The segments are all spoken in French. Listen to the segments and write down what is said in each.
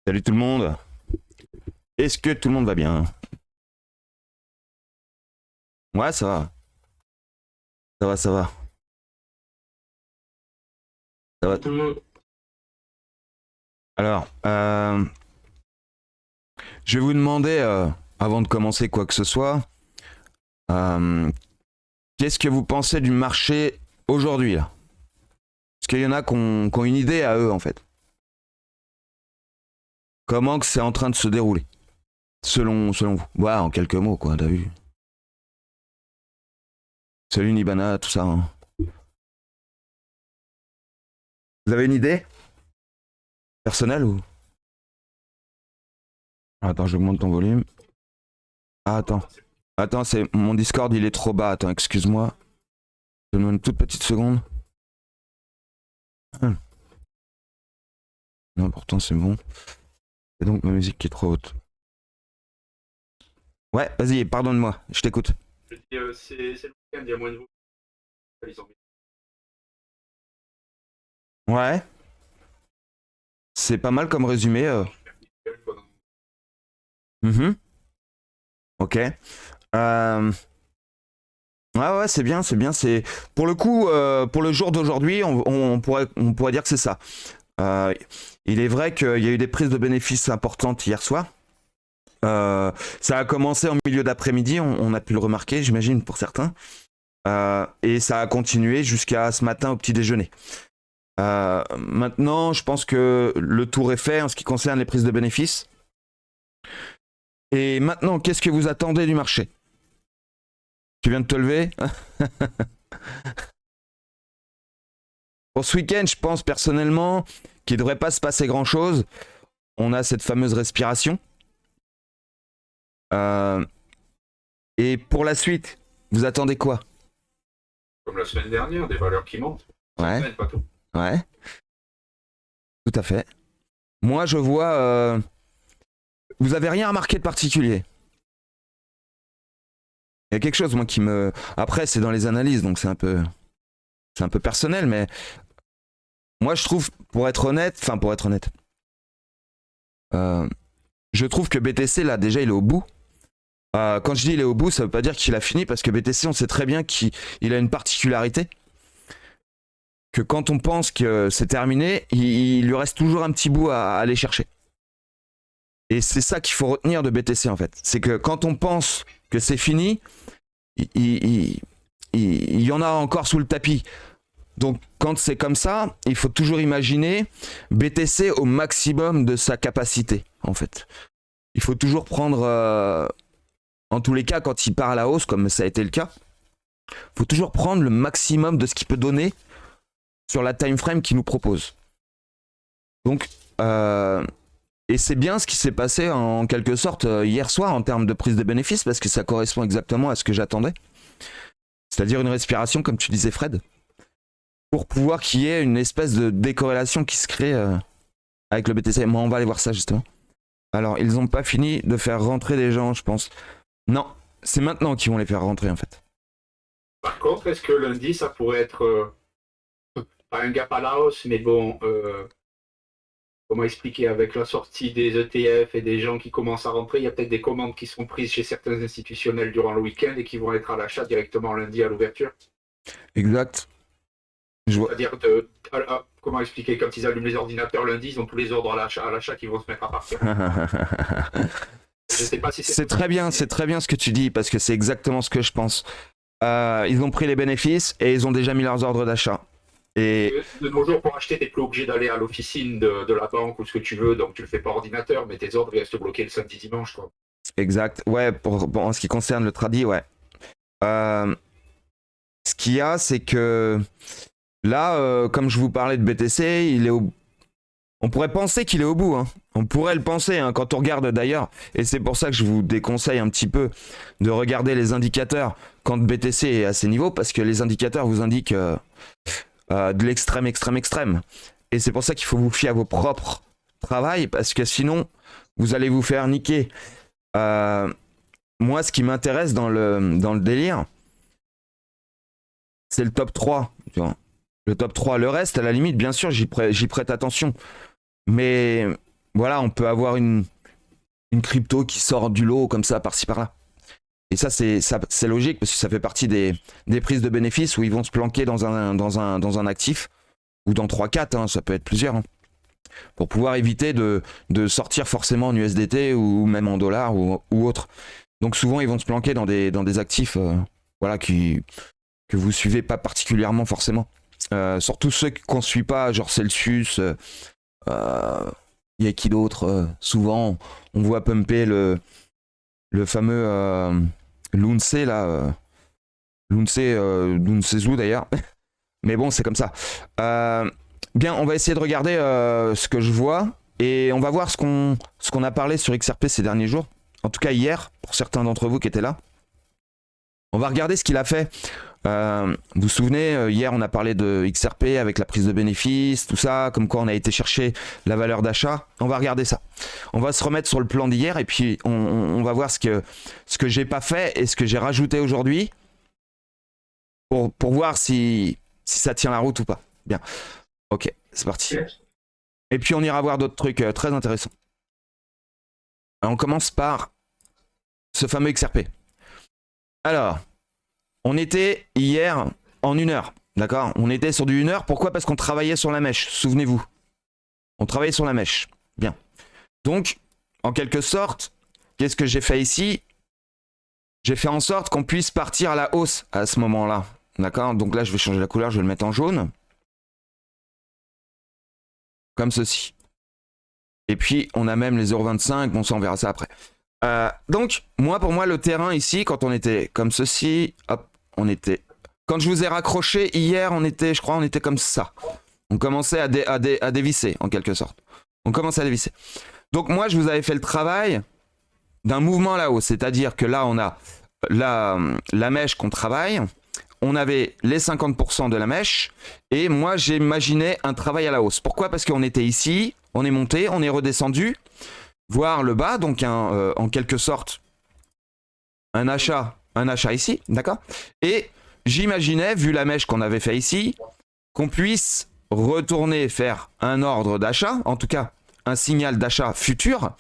Salut tout le monde. Est-ce que tout le monde va bien? Ouais, ça va. Ça va, ça va. Ça va. Tout le monde. Alors, je vais vous demander, avant de commencer quoi que ce soit, euh, qu'est-ce que vous pensez du marché aujourd'hui là? Parce qu'il y en a qui ont une idée à eux en fait. Comment que c'est en train de se dérouler? Selon vous. Ouais, en quelques mots quoi, t'as vu. Salut Nibana, tout ça. Hein. Vous avez une idée? Personnelle ou? Attends, j'augmente ton volume. Ah, attends. Attends, c'est mon Discord, il est trop bas. Attends, excuse-moi. Donne-moi une toute petite seconde. Non, pourtant c'est bon. C'est donc ma musique qui est trop haute. Ouais, vas-y, pardonne-moi, je t'écoute. Je dis, c'est le week-end, il y a moins de vous. Ils ont Ouais, c'est pas mal comme résumé. Mhm. Ok. Ouais, ouais, c'est bien, c'est bien. C'est pour le coup, pour le jour d'aujourd'hui, on pourrait dire que c'est ça. Euh, il est vrai qu'il y a eu des prises de bénéfices importantes hier soir. Ça a commencé en milieu d'après-midi, on a pu le remarquer, j'imagine, pour certains. Et ça a continué jusqu'à ce matin au petit déjeuner. Maintenant, je pense que le tour est fait en ce qui concerne les prises de bénéfices. Et maintenant, qu'est-ce que vous attendez du marché? Tu viens de te lever? Pour ce week-end, je pense personnellement qu'il ne devrait pas se passer grand-chose. On a cette fameuse respiration. Euh, et pour la suite, vous attendez quoi? comme la semaine dernière, des valeurs qui montent. Ouais, Semaine, pas tout. ouais, tout à fait. Moi, je vois... vous avez rien remarqué de particulier? Il y a quelque chose, moi, qui me... Après, c'est dans les analyses, donc c'est un peu personnel, mais moi, je trouve, pour être honnête, euh, je trouve que BTC, là, déjà, il est au bout. Quand je dis il est au bout, ça veut pas dire qu'il a fini, parce que BTC, on sait très bien qu'il a une particularité, que quand on pense que c'est terminé, il lui reste toujours un petit bout à aller chercher. Et c'est ça qu'il faut retenir de BTC, en fait. C'est que quand on pense que c'est fini, il y en a encore sous le tapis. Donc quand c'est comme ça, il faut toujours imaginer BTC au maximum de sa capacité, en fait. Il faut toujours prendre, en tous les cas, quand il part à la hausse, comme ça a été le cas, il faut toujours prendre le maximum de ce qu'il peut donner sur la time frame qu'il nous propose. Donc, et c'est bien ce qui s'est passé en quelque sorte hier soir en termes de prise de bénéfices, parce que ça correspond exactement à ce que j'attendais. C'est-à-dire une respiration, comme tu disais Fred, pour pouvoir qu'il y ait une espèce de décorrélation qui se crée avec le BTC. Moi, on va aller voir ça justement. Alors, ils n'ont pas fini de faire rentrer des gens, je pense. Non, c'est maintenant qu'ils vont les faire rentrer en fait. Par contre, est-ce que lundi, ça pourrait être pas un gap à la hausse, mais bon, comment expliquer, avec la sortie des ETF et des gens qui commencent à rentrer, il y a peut-être des commandes qui sont prises chez certains institutionnels durant le week-end et qui vont être à l'achat directement lundi à l'ouverture. Exact. Je vois. C'est-à-dire, comment expliquer, quand ils allument les ordinateurs lundi, ils ont tous les ordres à l'achat qui vont se mettre à partir. Je sais pas si c'est très bien, c'est très bien ce que tu dis parce que c'est exactement ce que je pense. Ils ont pris les bénéfices et ils ont déjà mis leurs ordres d'achat. Et de nos jours, pour acheter, tu n'es plus obligé d'aller à l'officine de la banque ou ce que tu veux, donc tu le fais par ordinateur, mais tes ordres restent bloqués le samedi dimanche, quoi. exact. Ouais, en ce qui concerne le tradi, ouais. Ce qu'il y a, c'est que là, comme je vous parlais de BTC, on pourrait penser qu'il est au bout. Hein. On pourrait le penser hein, quand on regarde d'ailleurs. Et c'est pour ça que je vous déconseille un petit peu de regarder les indicateurs quand BTC est à ces niveaux, parce que les indicateurs vous indiquent de l'extrême, extrême, extrême. Et c'est pour ça qu'il faut vous fier à vos propres travails, parce que sinon, vous allez vous faire niquer. Moi, ce qui m'intéresse dans le délire, c'est le top 3. Tu vois. Le top 3. Le reste, à la limite, bien sûr, j'y prête attention. Mais voilà, on peut avoir une crypto qui sort du lot comme ça, par-ci par-là. Et ça, c'est logique parce que ça fait partie des prises de bénéfices où ils vont se planquer dans un actif ou dans 3-4, hein, ça peut être plusieurs, hein, pour pouvoir éviter de sortir forcément en USDT ou même en dollars ou autre. Donc souvent, ils vont se planquer dans des actifs voilà, que vous suivez pas particulièrement forcément. Surtout ceux qu'on ne suit pas, genre Celsius, il y a qui d'autre souvent, on voit pumper le fameux Lunce, là. Lunce Zhu d'ailleurs. Mais bon, c'est comme ça. Bien, on va essayer de regarder ce que je vois. Et on va voir ce qu'on a parlé sur XRP ces derniers jours. En tout cas hier, pour certains d'entre vous qui étaient là. On va regarder ce qu'il a fait. Vous vous souvenez, hier on a parlé de XRP avec la prise de bénéfices, tout ça, comme quoi on a été chercher la valeur d'achat. On va regarder ça. On va se remettre sur le plan d'hier et puis on va voir ce que j'ai pas fait et ce que j'ai rajouté aujourd'hui pour voir si ça tient la route ou pas. Bien. Ok, c'est parti. Et puis on ira voir d'autres trucs très intéressants. Alors, on commence par ce fameux XRP. Alors, on était hier en 1 heure, d'accord? On était sur du 1 heure, pourquoi? Parce qu'on travaillait sur la mèche, souvenez-vous. On travaillait sur la mèche, bien. Donc, en quelque sorte, qu'est-ce que j'ai fait ici? J'ai fait en sorte qu'on puisse partir à la hausse à ce moment-là, d'accord? Donc là, je vais changer la couleur, je vais le mettre en jaune. Comme ceci. Et puis, on a même les 0,25, bon ça, on verra ça après. Donc, pour moi, le terrain ici, quand on était comme ceci, hop, on était... Quand je vous ai raccroché hier, je crois, on était comme ça. On commençait à dévisser, en quelque sorte. On commençait à dévisser. Donc moi, je vous avais fait le travail d'un mouvement à la hausse. C'est-à-dire que là, on a la mèche qu'on travaille. On avait les 50% de la mèche. Et moi, j'imaginais un travail à la hausse. Pourquoi? Parce qu'on était ici, on est monté, on est redescendu. Voir le bas, donc en quelque sorte un achat ici, d'accord? Et j'imaginais, vu la mèche qu'on avait fait ici, qu'on puisse retourner faire un ordre d'achat, en tout cas un signal d'achat futur,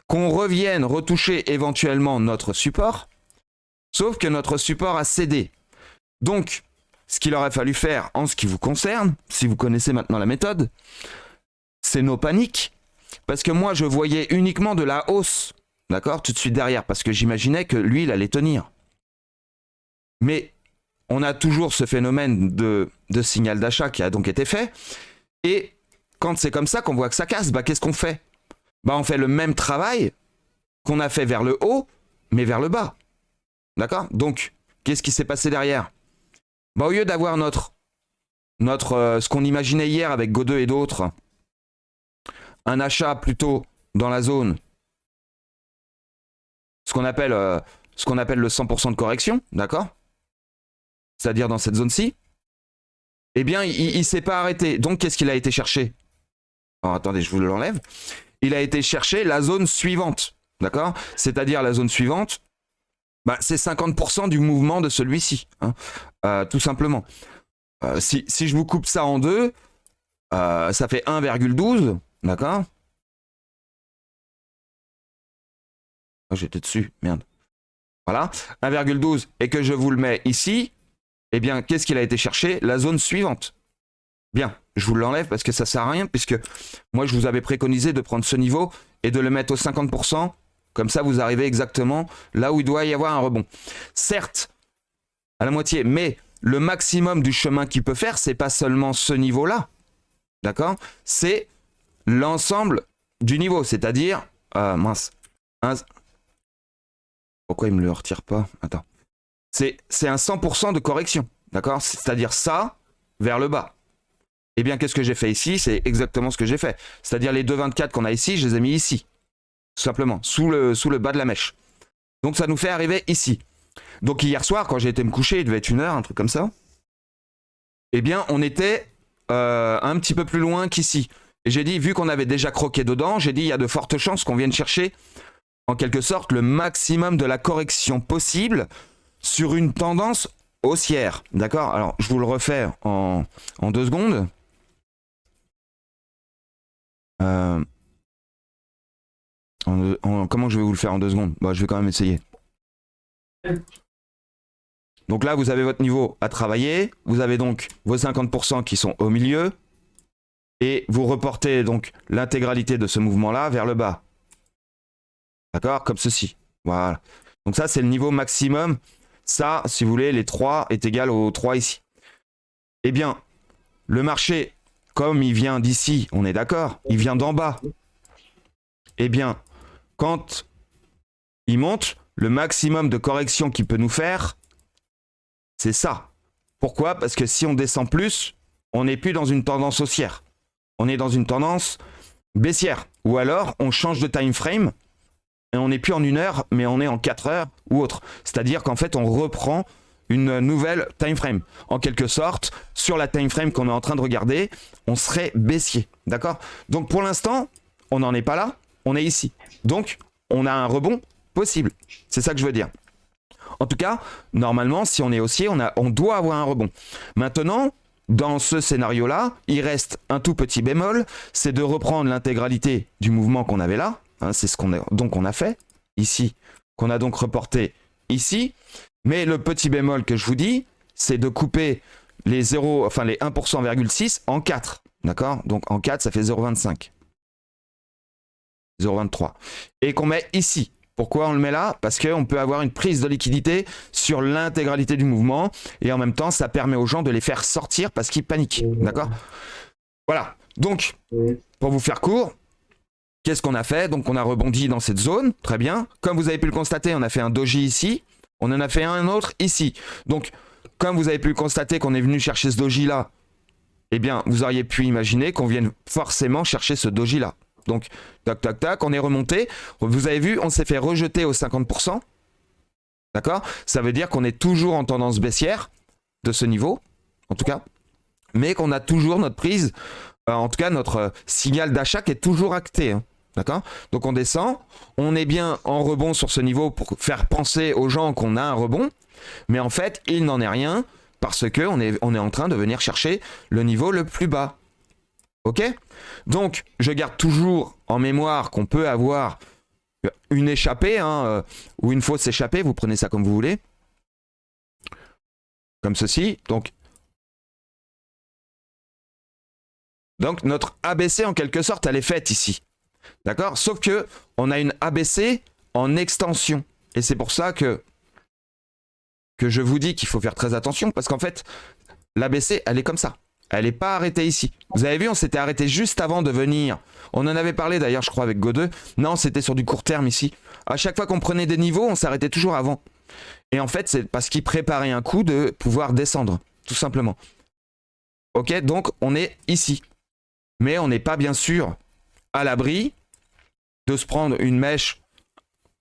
qu'on revienne retoucher éventuellement notre support, sauf que notre support a cédé. Donc, ce qu'il aurait fallu faire en ce qui vous concerne, si vous connaissez maintenant la méthode, c'est no panique. Parce que moi, je voyais uniquement de la hausse, d'accord, tout de suite derrière, parce que j'imaginais que lui, il allait tenir. Mais on a toujours ce phénomène de signal d'achat qui a donc été fait. Et quand c'est comme ça qu'on voit que ça casse, qu'est-ce qu'on fait? On fait le même travail qu'on a fait vers le haut, mais vers le bas. D'accord? Donc, qu'est-ce qui s'est passé derrière? Au lieu d'avoir ce qu'on imaginait hier avec Godeux et d'autres, un achat plutôt dans la zone, ce qu'on appelle le 100% de correction, d'accord? C'est-à-dire dans cette zone-ci, eh bien, il ne s'est pas arrêté. Donc, qu'est-ce qu'il a été chercher? Alors, attendez, je vous l'enlève. Il a été chercher la zone suivante, d'accord? C'est-à-dire la zone suivante, c'est 50% du mouvement de celui-ci, hein, tout simplement. Si je vous coupe ça en deux, ça fait 1,12. D'accord? J'étais dessus, merde. Voilà, 1,12 et que je vous le mets ici, eh bien, qu'est-ce qu'il a été chercher? La zone suivante. Bien, je vous l'enlève parce que ça sert à rien, puisque moi, je vous avais préconisé de prendre ce niveau et de le mettre au 50%. Comme ça, vous arrivez exactement là où il doit y avoir un rebond. Certes, à la moitié, mais le maximum du chemin qu'il peut faire, c'est pas seulement ce niveau-là. D'accord? C'est l'ensemble du niveau, c'est-à-dire pourquoi il me le retire pas? Attends. C'est un 100% de correction, d'accord? C'est-à-dire ça vers le bas. Eh bien, qu'est-ce que j'ai fait ici? C'est exactement ce que j'ai fait. C'est-à-dire les 2,24 qu'on a ici, je les ai mis ici. Tout simplement, sous le bas de la mèche. Donc ça nous fait arriver ici. Donc hier soir, quand j'ai été me coucher, il devait être 1 heure, un truc comme ça. Eh bien, on était un petit peu plus loin qu'ici. Et j'ai dit, vu qu'on avait déjà croqué dedans, j'ai dit, il y a de fortes chances qu'on vienne chercher, en quelque sorte, le maximum de la correction possible sur une tendance haussière. D'accord? Alors, je vous le refais en 2 secondes. Comment je vais vous le faire en 2 secondes? Bah, je vais quand même essayer. Donc là, vous avez votre niveau à travailler. Vous avez donc vos 50% qui sont au milieu. Et vous reportez donc l'intégralité de ce mouvement-là vers le bas. D'accord? Comme ceci. Voilà. Donc ça, c'est le niveau maximum. Ça, si vous voulez, les 3 est égal aux 3 ici. Eh bien, le marché, comme il vient d'ici, on est d'accord, il vient d'en bas. Eh bien, quand il monte, le maximum de correction qu'il peut nous faire, c'est ça. Pourquoi? Parce que si on descend plus, on n'est plus dans une tendance haussière. On est dans une tendance baissière. Ou alors, on change de time frame et on n'est plus en 1 heure, mais on est en 4 heures ou autre. C'est-à-dire qu'en fait, on reprend une nouvelle time frame. En quelque sorte, sur la time frame qu'on est en train de regarder, on serait baissier. D'accord? Donc, pour l'instant, on n'en est pas là, on est ici. Donc, on a un rebond possible. C'est ça que je veux dire. En tout cas, normalement, si on est haussier, on doit avoir un rebond. Maintenant, dans ce scénario-là, il reste un tout petit bémol, c'est de reprendre l'intégralité du mouvement qu'on avait là. Hein, c'est ce qu'on a fait ici, qu'on a donc reporté ici. Mais le petit bémol que je vous dis, c'est de couper les 1%,6 en 4. D'accord? Donc en 4, ça fait 0,25. 0,23. Et qu'on met ici. Pourquoi on le met là? Parce qu'on peut avoir une prise de liquidité sur l'intégralité du mouvement et en même temps, ça permet aux gens de les faire sortir parce qu'ils paniquent. D'accord? Voilà. Donc, pour vous faire court, qu'est-ce qu'on a fait? Donc, on a rebondi dans cette zone. Très bien. Comme vous avez pu le constater, on a fait un doji ici. On en a fait un autre ici. Donc, comme vous avez pu le constater qu'on est venu chercher ce doji-là, eh bien, vous auriez pu imaginer qu'on vienne forcément chercher ce doji-là. Donc, tac, tac, tac, on est remonté. Vous avez vu, on s'est fait rejeter aux 50%. D'accord? Ça veut dire qu'on est toujours en tendance baissière de ce niveau, en tout cas. Mais qu'on a toujours notre prise, en tout cas notre signal d'achat qui est toujours acté. Hein. D'accord? Donc on descend, on est bien en rebond sur ce niveau pour faire penser aux gens qu'on a un rebond. Mais en fait, il n'en est rien parce qu'on est en train de venir chercher le niveau le plus bas. Ok? Donc, je garde toujours en mémoire qu'on peut avoir une échappée ou une fausse échappée. Vous prenez ça comme vous voulez. Comme ceci. Donc notre ABC, en quelque sorte, elle est faite ici. D'accord? Sauf que on a une ABC en extension. Et c'est pour ça que je vous dis qu'il faut faire très attention. Parce qu'en fait, l'ABC, elle est comme ça. Elle n'est pas arrêtée ici. Vous avez vu, on s'était arrêté juste avant de venir. On en avait parlé d'ailleurs, je crois, avec Godeux. Non, c'était sur du court terme ici. À chaque fois qu'on prenait des niveaux, on s'arrêtait toujours avant. Et en fait, c'est parce qu'il préparait un coup de pouvoir descendre, tout simplement. Ok, donc on est ici. Mais on n'est pas bien sûr à l'abri de se prendre une mèche,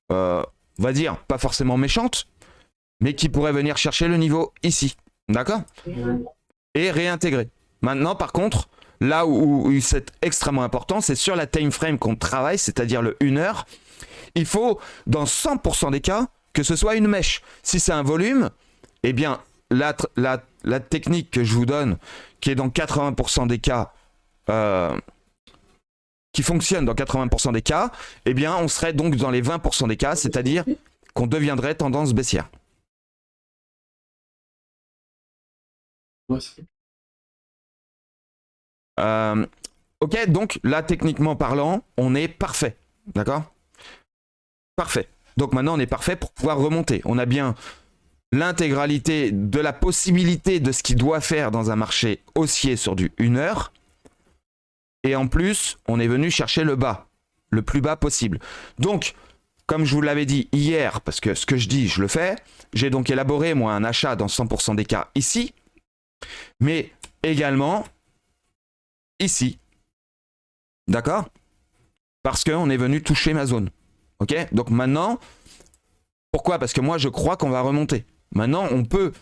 on va dire, pas forcément méchante, mais qui pourrait venir chercher le niveau ici. D'accord? Et réintégrer. Maintenant, par contre, là où c'est extrêmement important, c'est sur la time frame qu'on travaille, c'est-à-dire le 1 heure. Il faut, dans 100% des cas, que ce soit une mèche. Si c'est un volume, eh bien, la technique que je vous donne, qui est dans 80% des cas, qui fonctionne dans 80% des cas, eh bien, on serait donc dans les 20% des cas, c'est-à-dire qu'on deviendrait tendance baissière. Ok, donc là, techniquement parlant, on est parfait. D'accord? Parfait. Donc maintenant, on est parfait pour pouvoir remonter. On a bien l'intégralité de la possibilité de ce qu'il doit faire dans un marché haussier sur du 1 heure. Et en plus, on est venu chercher le bas, le plus bas possible. Donc, comme je vous l'avais dit hier, parce que ce que je dis, je le fais, j'ai donc élaboré, moi, un achat dans 100% des cas ici, mais également ici. D'accord? Parce qu'on est venu toucher ma zone. Ok? Donc maintenant, pourquoi? Parce que moi, je crois qu'on va remonter. Maintenant, on peut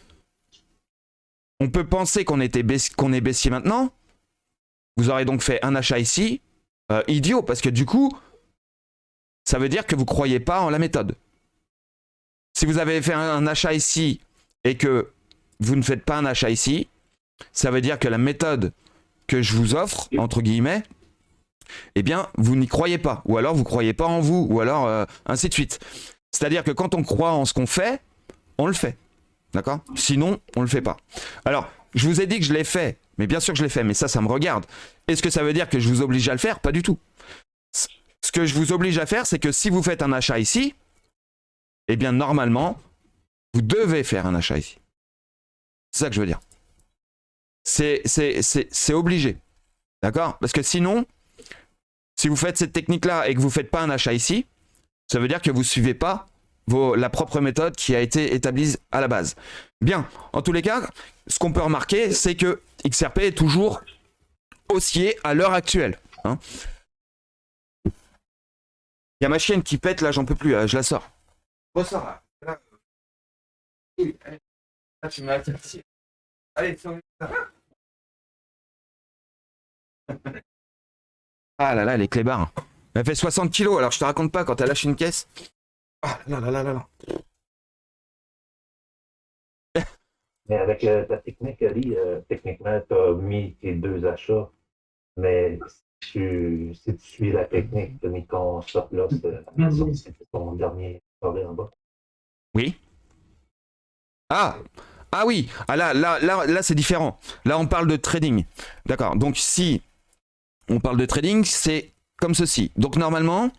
penser qu'on est baissier maintenant. Vous aurez donc fait un achat ici. Idiot, parce que du coup, ça veut dire que vous ne croyez pas en la méthode. Si vous avez fait un achat ici et que vous ne faites pas un achat ici, ça veut dire que la méthode que je vous offre, entre guillemets, eh bien, vous n'y croyez pas. Ou alors, vous ne croyez pas en vous. Ou alors, ainsi de suite. C'est-à-dire que quand on croit en ce qu'on fait, on le fait. D'accord? Sinon, on ne le fait pas. Alors, je vous ai dit que je l'ai fait. Mais bien sûr que je l'ai fait. Mais ça me regarde. Est-ce que ça veut dire que je vous oblige à le faire? Pas du tout. Ce que je vous oblige à faire, c'est que si vous faites un achat ici, eh bien, normalement, vous devez faire un achat ici. C'est ça que je veux dire. C'est obligé. D'accord? Parce que sinon, si vous faites cette technique-là et que vous ne faites pas un achat ici, ça veut dire que vous ne suivez pas la propre méthode qui a été établie à la base. Bien, en tous les cas, ce qu'on peut remarquer, c'est que XRP est toujours haussier à l'heure actuelle. Hein. Il y a ma chienne qui pète, là, j'en peux plus, là, je la sors. Ressors, là. Là, tu m'as attaqué. Allez, ah là là, les clébards. Elle fait 60 kilos, alors je te raconte pas, quand elle lâche une caisse. Ah là là là là là. Mais avec ta technique, Ali, techniquement, tu as mis tes 2 achats, mais si tu suis la technique, tu as mis ton stop loss à c'était ton dernier soirée en bas. Oui. Ah oui, ah là c'est différent. Là on parle de trading. D'accord. Donc si on parle de trading, c'est comme ceci. Donc normalement,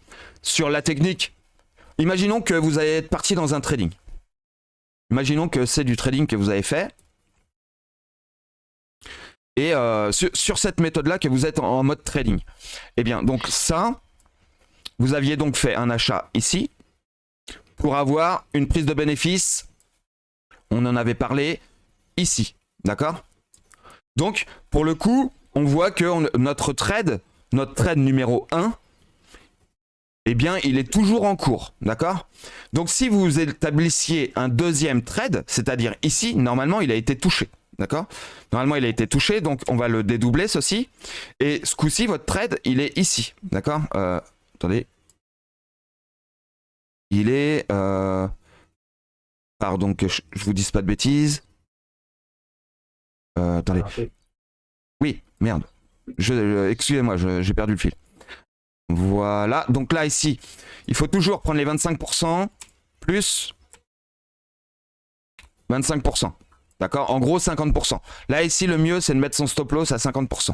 sur la technique, imaginons que vous allez être parti dans un trading. Imaginons que c'est du trading que vous avez fait. Et sur cette méthode-là que vous êtes en mode trading. Eh bien, donc ça, vous aviez donc fait un achat ici pour avoir une prise de bénéfice. On en avait parlé ici, d'accord? Donc, pour le coup, on voit que notre trade numéro 1, eh bien, il est toujours en cours, d'accord? Donc, si vous établissiez un deuxième trade, c'est-à-dire ici, normalement, il a été touché, d'accord? Normalement, il a été touché, donc on va le dédoubler, ceci. Et ce coup-ci, votre trade, il est ici, d'accord? Attendez. Il est... pardon que je vous dise pas de bêtises. Attendez. Oui, merde. Excusez-moi, j'ai perdu le fil. Voilà. Donc là, ici, il faut toujours prendre les 25% plus 25%. D'accord? En gros, 50%. Là, ici, le mieux, c'est de mettre son stop loss à 50%.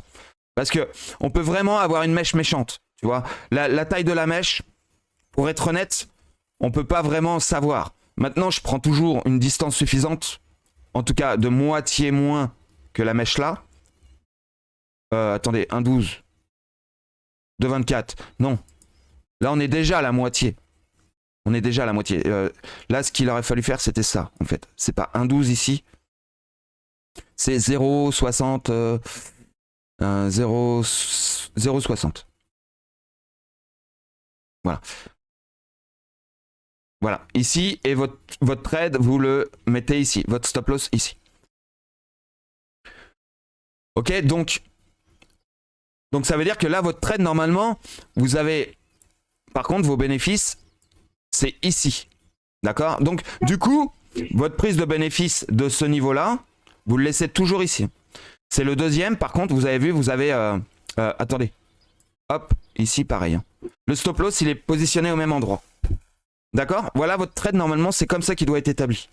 Parce que on peut vraiment avoir une mèche méchante. Tu vois? La taille de la mèche, pour être honnête, on peut pas vraiment savoir. Maintenant, je prends toujours une distance suffisante, en tout cas de moitié moins que la mèche là. Attendez, 1,12. 2,24. Non. Là, on est déjà à la moitié. On est déjà à la moitié. Là, ce qu'il aurait fallu faire, c'était ça, en fait. C'est pas 1,12 ici. C'est 0,60. 0,60. Voilà. Voilà, ici, et votre trade, vous le mettez ici, votre stop loss ici. Ok, donc ça veut dire que là, votre trade, normalement, vous avez, par contre, vos bénéfices, c'est ici. D'accord? Donc, du coup, votre prise de bénéfice de ce niveau-là, vous le laissez toujours ici. C'est le deuxième, par contre, vous avez vu, vous avez, attendez, hop, ici, pareil. Hein. Le stop loss, il est positionné au même endroit. D'accord? Voilà votre trade, normalement, c'est comme ça qu'il doit être établi.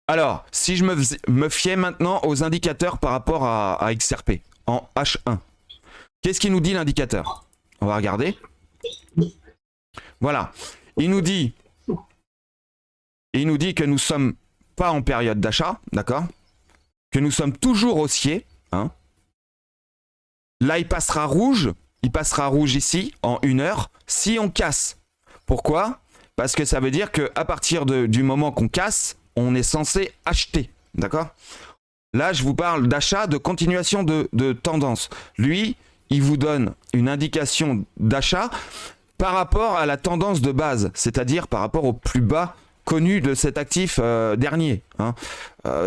Alors, si je me fiais maintenant aux indicateurs par rapport à XRP, en H1, qu'est-ce qu'il nous dit l'indicateur? On va regarder. Voilà. Il nous dit que nous ne sommes pas en période d'achat, d'accord? Que nous sommes toujours haussiers. Hein? Là, il passera rouge. Il passera rouge ici en 1 heure si on casse. Pourquoi? Parce que ça veut dire qu'à partir du moment qu'on casse, on est censé acheter. D'accord? Là, je vous parle d'achat, de continuation de tendance. Lui, il vous donne une indication d'achat par rapport à la tendance de base, c'est-à-dire par rapport au plus bas connu de cet actif dernier. Hein,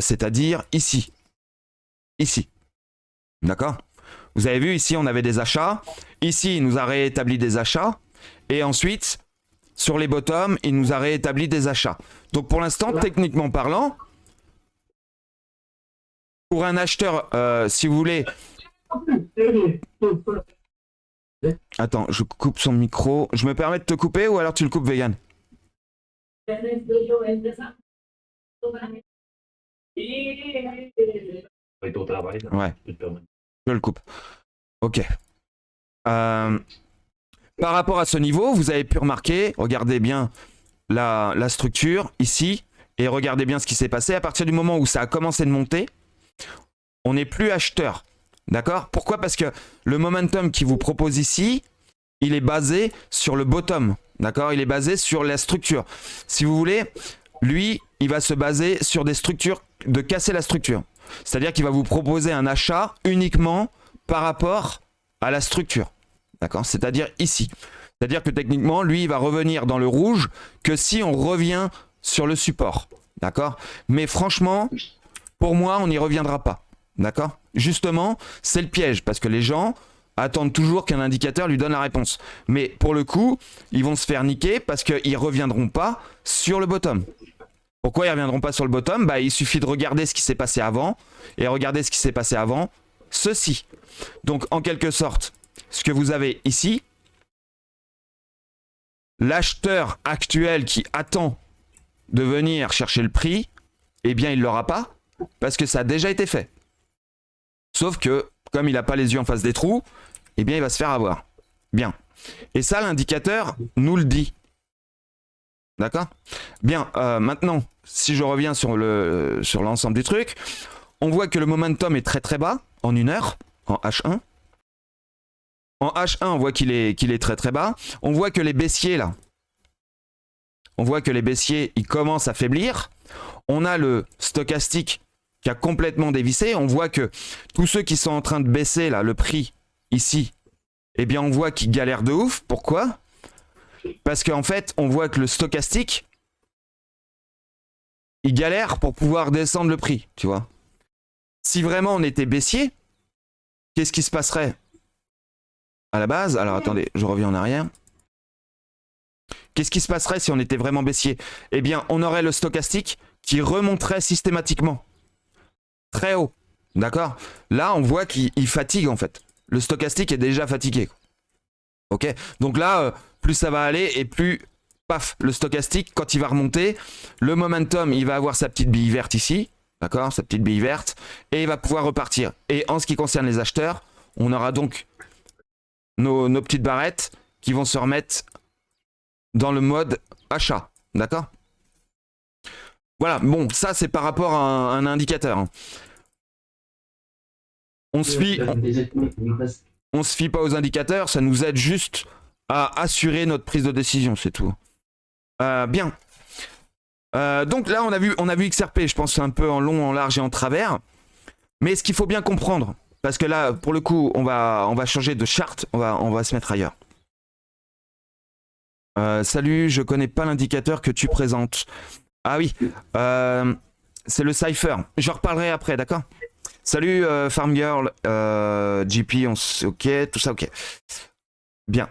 c'est-à-dire ici. Ici. D'accord? Vous avez vu, ici, on avait des achats. Ici, il nous a réétabli des achats. Et ensuite, sur les bottoms, il nous a réétabli des achats. Donc, pour l'instant, techniquement parlant, pour un acheteur, si vous voulez, Attends, je coupe son micro. Je me permets de te couper ou alors tu le coupes, Vegan? Être au travail. là. Ouais. Je te permets. Je le coupe. Ok. Par rapport à ce niveau, vous avez pu remarquer, regardez bien la structure ici, et regardez bien ce qui s'est passé. À partir du moment où ça a commencé de monter, on n'est plus acheteur. D'accord? Pourquoi? Parce que le momentum qui vous propose ici, il est basé sur le bottom. D'accord? Il est basé sur la structure. Si vous voulez, lui, il va se baser sur des structures, de casser la structure. C'est-à-dire qu'il va vous proposer un achat uniquement par rapport à la structure. D'accord? C'est-à-dire ici. C'est-à-dire que techniquement, lui, il va revenir dans le rouge que si on revient sur le support. D'accord? Mais franchement, pour moi, on n'y reviendra pas. D'accord? Justement, c'est le piège parce que les gens attendent toujours qu'un indicateur lui donne la réponse. Mais pour le coup, ils vont se faire niquer parce qu'ils ne reviendront pas sur le bottom. Pourquoi ils ne reviendront pas sur le bottom? Bah, il suffit de regarder ce qui s'est passé avant. Et regardez ce qui s'est passé avant. Ceci. Donc, en quelque sorte, ce que vous avez ici, l'acheteur actuel qui attend de venir chercher le prix, eh bien, il ne l'aura pas parce que ça a déjà été fait. Sauf que, comme il n'a pas les yeux en face des trous, eh bien, il va se faire avoir. Bien. Et ça, l'indicateur nous le dit. D'accord? Bien, maintenant, si je reviens sur l'ensemble du truc, on voit que le momentum est très très bas en 1 heure, en H1. En H1, on voit qu'il est très très bas. On voit que les baissiers, là, on voit que les baissiers, ils commencent à faiblir. On a le stochastique qui a complètement dévissé. On voit que tous ceux qui sont en train de baisser, là, le prix, ici, eh bien, on voit qu'ils galèrent de ouf. Pourquoi? Parce qu'en fait, on voit que le stochastique, il galère pour pouvoir descendre le prix, tu vois. Si vraiment on était baissier, qu'est-ce qui se passerait à la base? Alors attendez, je reviens en arrière. Qu'est-ce qui se passerait si on était vraiment baissier? Eh bien, on aurait le stochastique qui remonterait systématiquement très haut. D'accord? Là, on voit qu'il fatigue en fait. Le stochastique est déjà fatigué. Ok? Donc là, plus ça va aller et plus, paf, le stochastique, quand il va remonter, le momentum, il va avoir sa petite bille verte ici. D'accord? Sa petite bille verte. Et il va pouvoir repartir. Et en ce qui concerne les acheteurs, on aura donc nos petites barrettes qui vont se remettre dans le mode achat. D'accord? Voilà, bon, ça c'est par rapport à un indicateur. Hein. On se fie pas aux indicateurs, ça nous aide juste à assurer notre prise de décision, c'est tout. Bien. Donc là, on a vu XRP, je pense un peu en long, en large et en travers. Mais ce qu'il faut bien comprendre, parce que là, pour le coup, on va changer de charte, on va se mettre ailleurs. Salut, je connais pas l'indicateur que tu présentes. Ah oui, c'est le Cypher. J'en reparlerai après, d'accord? Salut Farm Girl, GP, ok, tout ça, ok. Bien.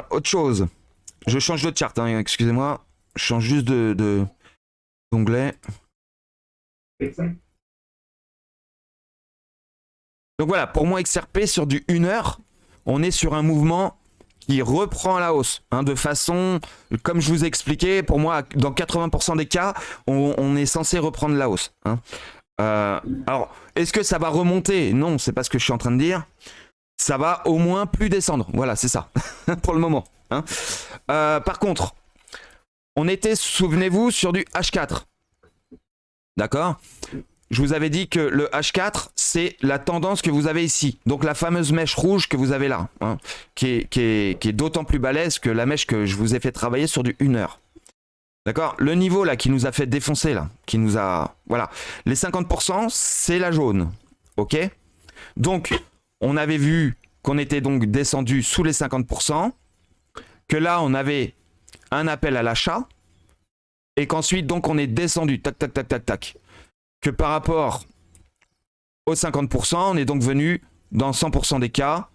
Autre chose. Je change de charte, hein, excusez-moi. Je change juste d'onglet. Donc voilà, pour moi, XRP, sur du 1 heure, on est sur un mouvement qui reprend à la hausse, hein, de façon, comme je vous ai expliqué, pour moi, dans 80% des cas, on est censé reprendre la hausse. Hein. Alors, est-ce que ça va remonter? Non, c'est pas ce que je suis en train de dire. Ça va au moins plus descendre. Voilà, c'est ça, pour le moment. Hein. Par contre, on était, souvenez-vous, sur du H4. D'accord? Je vous avais dit que le H4, c'est la tendance que vous avez ici. Donc la fameuse mèche rouge que vous avez là, hein, qui est d'autant plus balèze que la mèche que je vous ai fait travailler sur du 1 heure. D'accord? Le niveau là qui nous a fait défoncer là, qui nous a... Voilà. Les 50%, c'est la jaune. Ok? Donc, on avait vu qu'on était donc descendu sous les 50%, que là, on avait un appel à l'achat, et qu'ensuite, donc, on est descendu, tac, tac, tac, tac, tac. Que par rapport aux 50%, on est donc venu, dans 100% des cas,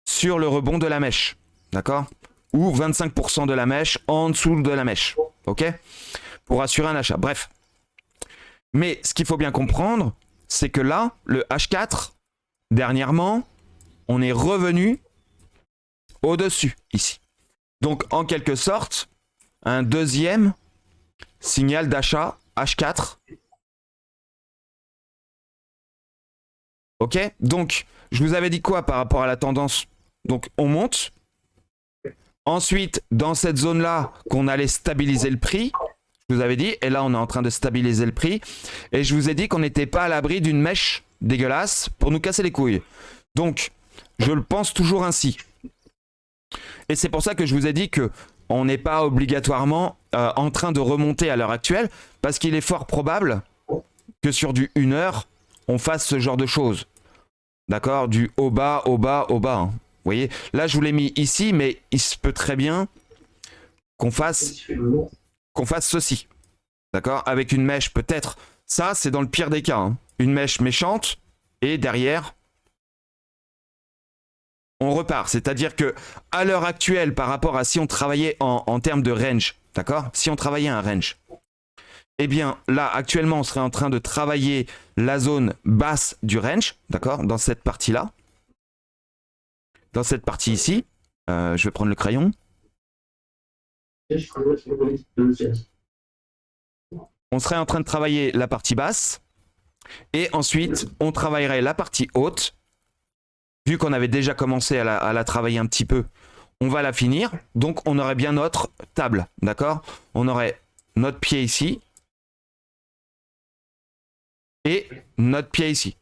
sur le rebond de la mèche. D'accord? Ou 25% de la mèche en dessous de la mèche. Ok? Pour assurer un achat. Bref. Mais ce qu'il faut bien comprendre, c'est que là, le H4, dernièrement, on est revenu au-dessus, ici. Donc, en quelque sorte, un deuxième signal d'achat H4. Ok? Donc, je vous avais dit quoi par rapport à la tendance? Donc, on monte. Ensuite, dans cette zone-là, qu'on allait stabiliser le prix. Je vous avais dit. Et là, on est en train de stabiliser le prix. Et je vous ai dit qu'on n'était pas à l'abri d'une mèche dégueulasse pour nous casser les couilles. Donc, je le pense toujours ainsi. Et c'est pour ça que je vous ai dit que on n'est pas obligatoirement en train de remonter à l'heure actuelle, parce qu'il est fort probable que sur du 1 heure, on fasse ce genre de choses. D'accord? Du haut bas, haut bas, haut bas. Hein. Vous voyez? Là, je vous l'ai mis ici, mais il se peut très bien qu'on fasse ceci. D'accord? Avec une mèche peut-être. Ça, c'est dans le pire des cas. Hein. Une mèche méchante, et derrière, on repart. C'est-à-dire que à l'heure actuelle, par rapport à si on travaillait en termes de range, d'accord? Si on travaillait un range, eh bien là, actuellement, on serait en train de travailler la zone basse du range, d'accord? Dans cette partie-là. Dans cette partie ici. Je vais prendre le crayon. On serait en train de travailler la partie basse. Et ensuite, on travaillerait la partie haute. Vu qu'on avait déjà commencé à la travailler un petit peu, on va la finir. Donc, on aurait bien notre table, d'accord? On aurait notre pied ici et notre pied ici.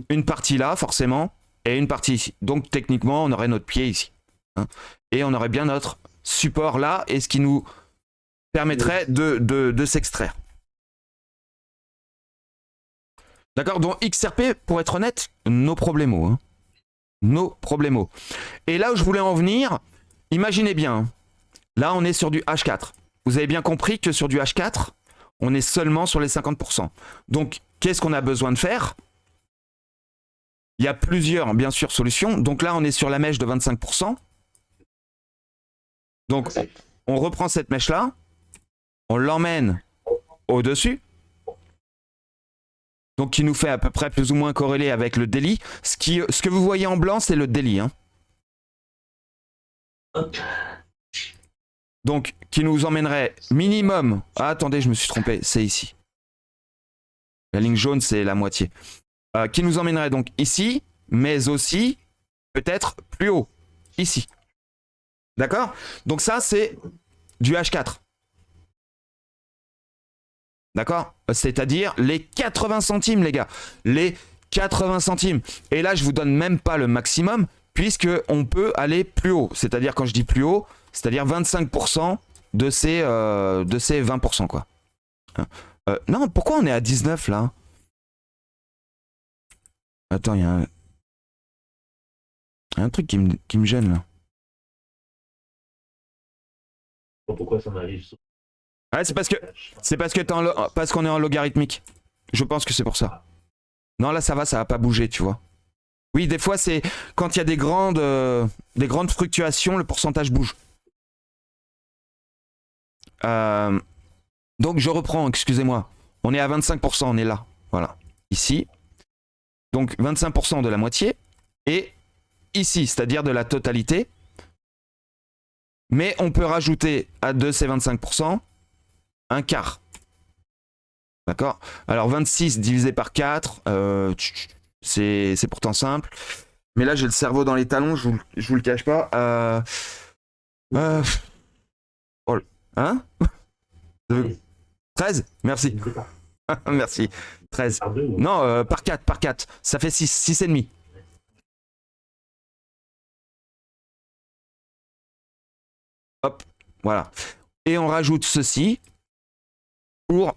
Une partie là, forcément, et une partie ici. Donc, techniquement, on aurait notre pied ici. Hein, et on aurait bien notre support là, et ce qui nous permettrait de s'extraire. D'accord? Donc, XRP, pour être honnête, no problemo. Hein. No problemo. Et là où je voulais en venir, imaginez bien, là on est sur du H4. Vous avez bien compris que sur du H4, on est seulement sur les 50%. Donc, qu'est-ce qu'on a besoin de faire? Il y a plusieurs, bien sûr, solutions. Donc là, on est sur la mèche de 25%. Donc, on reprend cette mèche-là, on l'emmène au-dessus. Donc, qui nous fait à peu près plus ou moins corréler avec le daily. Ce que vous voyez en blanc, c'est le daily. Hein. Donc, qui nous emmènerait minimum... Ah, attendez, je me suis trompé, c'est ici. La ligne jaune, c'est la moitié. Qui nous emmènerait donc ici, mais aussi peut-être plus haut, ici. D'accord? Donc ça, c'est du H4. D'accord? C'est-à-dire les 80 centimes, les gars. Les 80 centimes. Et là, je vous donne même pas le maximum, puisqu'on peut aller plus haut. C'est-à-dire, quand je dis plus haut, c'est-à-dire 25% de ces 20%, quoi. Non, pourquoi on est à 19, là? Attends, il y a un truc qui me gêne, là. Pourquoi ça m'arrive ça? Ouais, c'est parce qu'on est en logarithmique. Je pense que c'est pour ça. Non, là, ça va pas bouger, tu vois. Oui, des fois, c'est quand il y a des grandes fluctuations, le pourcentage bouge. Donc, je reprends, excusez-moi. On est à 25%, on est là. Voilà. Ici. Donc, 25% de la moitié. Et ici, c'est-à-dire de la totalité. Mais on peut rajouter de ces 25% un quart. D'accord? Alors 26 divisé par 4, c'est pourtant simple. Mais là, j'ai le cerveau dans les talons, je vous le cache pas. Hein? 13? Merci. Merci. 13. Non, par 4. Ça fait 6,5. Hop, voilà. Et on rajoute ceci pour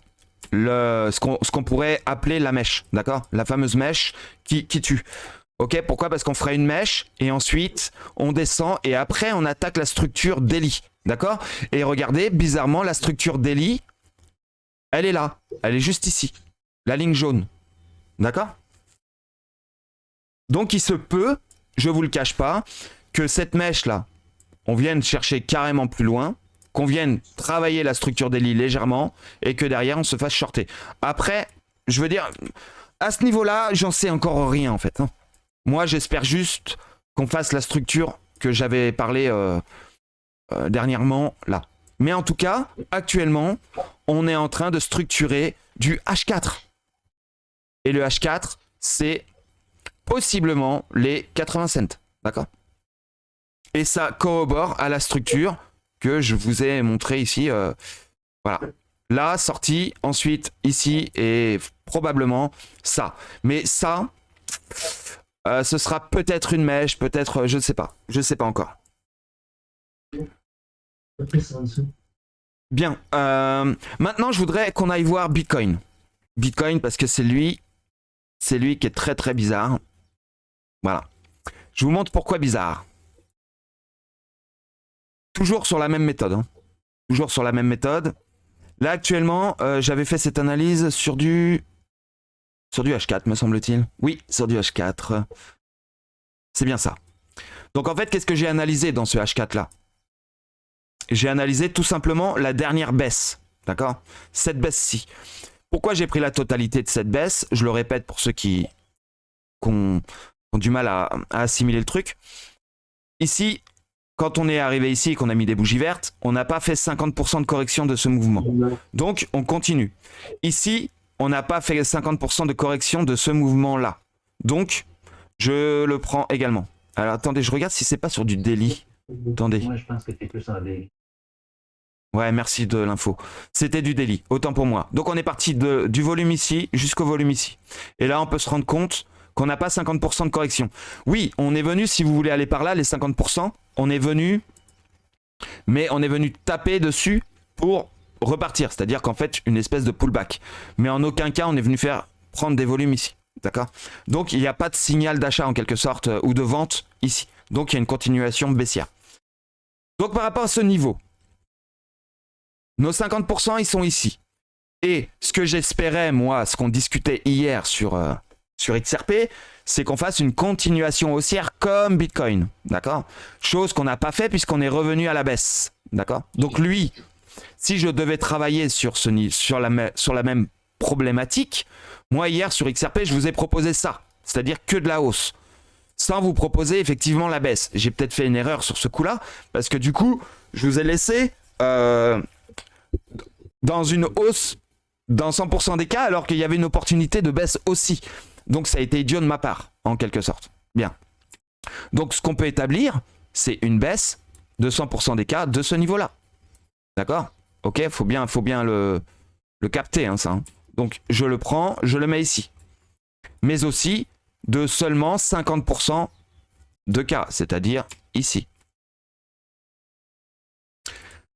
ce qu'on pourrait appeler la mèche, d'accord? La fameuse mèche qui tue. Ok, pourquoi? Parce qu'on ferait une mèche et ensuite on descend et après on attaque la structure daily, d'accord? Et regardez, bizarrement, la structure daily, elle est là, elle est juste ici, la ligne jaune, d'accord? Donc il se peut, je vous le cache pas, que cette mèche là, on vienne chercher carrément plus loin, qu'on vienne travailler la structure daily légèrement et que derrière on se fasse shorter. Après, je veux dire, à ce niveau-là, j'en sais encore rien en fait. Hein. Moi, j'espère juste qu'on fasse la structure que j'avais parlé dernièrement là. Mais en tout cas, actuellement, on est en train de structurer du H4. Et le H4, c'est possiblement les 80 cents. D'accord? Et ça corrobore à la structure que je vous ai montré ici. Voilà. Là, sortie, ensuite ici et probablement ça. Mais ça, ce sera peut-être une mèche, peut-être, je ne sais pas. Je ne sais pas encore. Bien. Maintenant, je voudrais qu'on aille voir Bitcoin. Bitcoin parce que c'est lui qui est très très bizarre. Voilà. Je vous montre pourquoi bizarre. Toujours sur la même méthode. Hein. Toujours sur la même méthode. Là, actuellement, j'avais fait cette analyse sur du H4, me semble-t-il. Oui, sur du H4. C'est bien ça. Donc, en fait, qu'est-ce que j'ai analysé dans ce H4-là? J'ai analysé tout simplement la dernière baisse. D'accord? Cette baisse-ci. Pourquoi j'ai pris la totalité de cette baisse? Je le répète pour ceux qui ont du mal à assimiler le truc. Ici, quand on est arrivé ici et qu'on a mis des bougies vertes, on n'a pas fait 50% de correction de ce mouvement. Donc, on continue. Ici, on n'a pas fait 50% de correction de ce mouvement-là. Donc, je le prends également. Alors, attendez, je regarde si c'est pas sur du daily. Attendez. Moi, je pense que c'est plus en daily. Ouais, merci de l'info. C'était du daily, autant pour moi. Donc, on est parti du volume ici jusqu'au volume ici. Et là, on peut se rendre compte qu'on n'a pas 50% de correction. Oui, on est venu, si vous voulez aller par là, les 50%, on est venu, mais on est venu taper dessus pour repartir. C'est-à-dire qu'en fait, une espèce de pullback. Mais en aucun cas, on est venu prendre des volumes ici. D'accord? Donc, il n'y a pas de signal d'achat en quelque sorte ou de vente ici. Donc, il y a une continuation baissière. Donc, par rapport à ce niveau, nos 50%, ils sont ici. Et ce que j'espérais, moi, ce qu'on discutait hier sur XRP, c'est qu'on fasse une continuation haussière comme Bitcoin, d'accord? Chose qu'on n'a pas fait puisqu'on est revenu à la baisse, d'accord? Donc lui, si je devais travailler sur la même problématique, moi hier sur XRP, je vous ai proposé ça, c'est-à-dire que de la hausse, sans vous proposer effectivement la baisse. J'ai peut-être fait une erreur sur ce coup-là, parce que du coup, je vous ai laissé dans une hausse dans 100% des cas, alors qu'il y avait une opportunité de baisse aussi. Donc ça a été idiot de ma part, en quelque sorte. Bien. Donc ce qu'on peut établir, c'est une baisse de 100% des cas de ce niveau-là. D'accord? Ok, faut bien le capter, hein, ça. Hein. Donc je le prends, je le mets ici. Mais aussi de seulement 50% de cas, c'est-à-dire ici.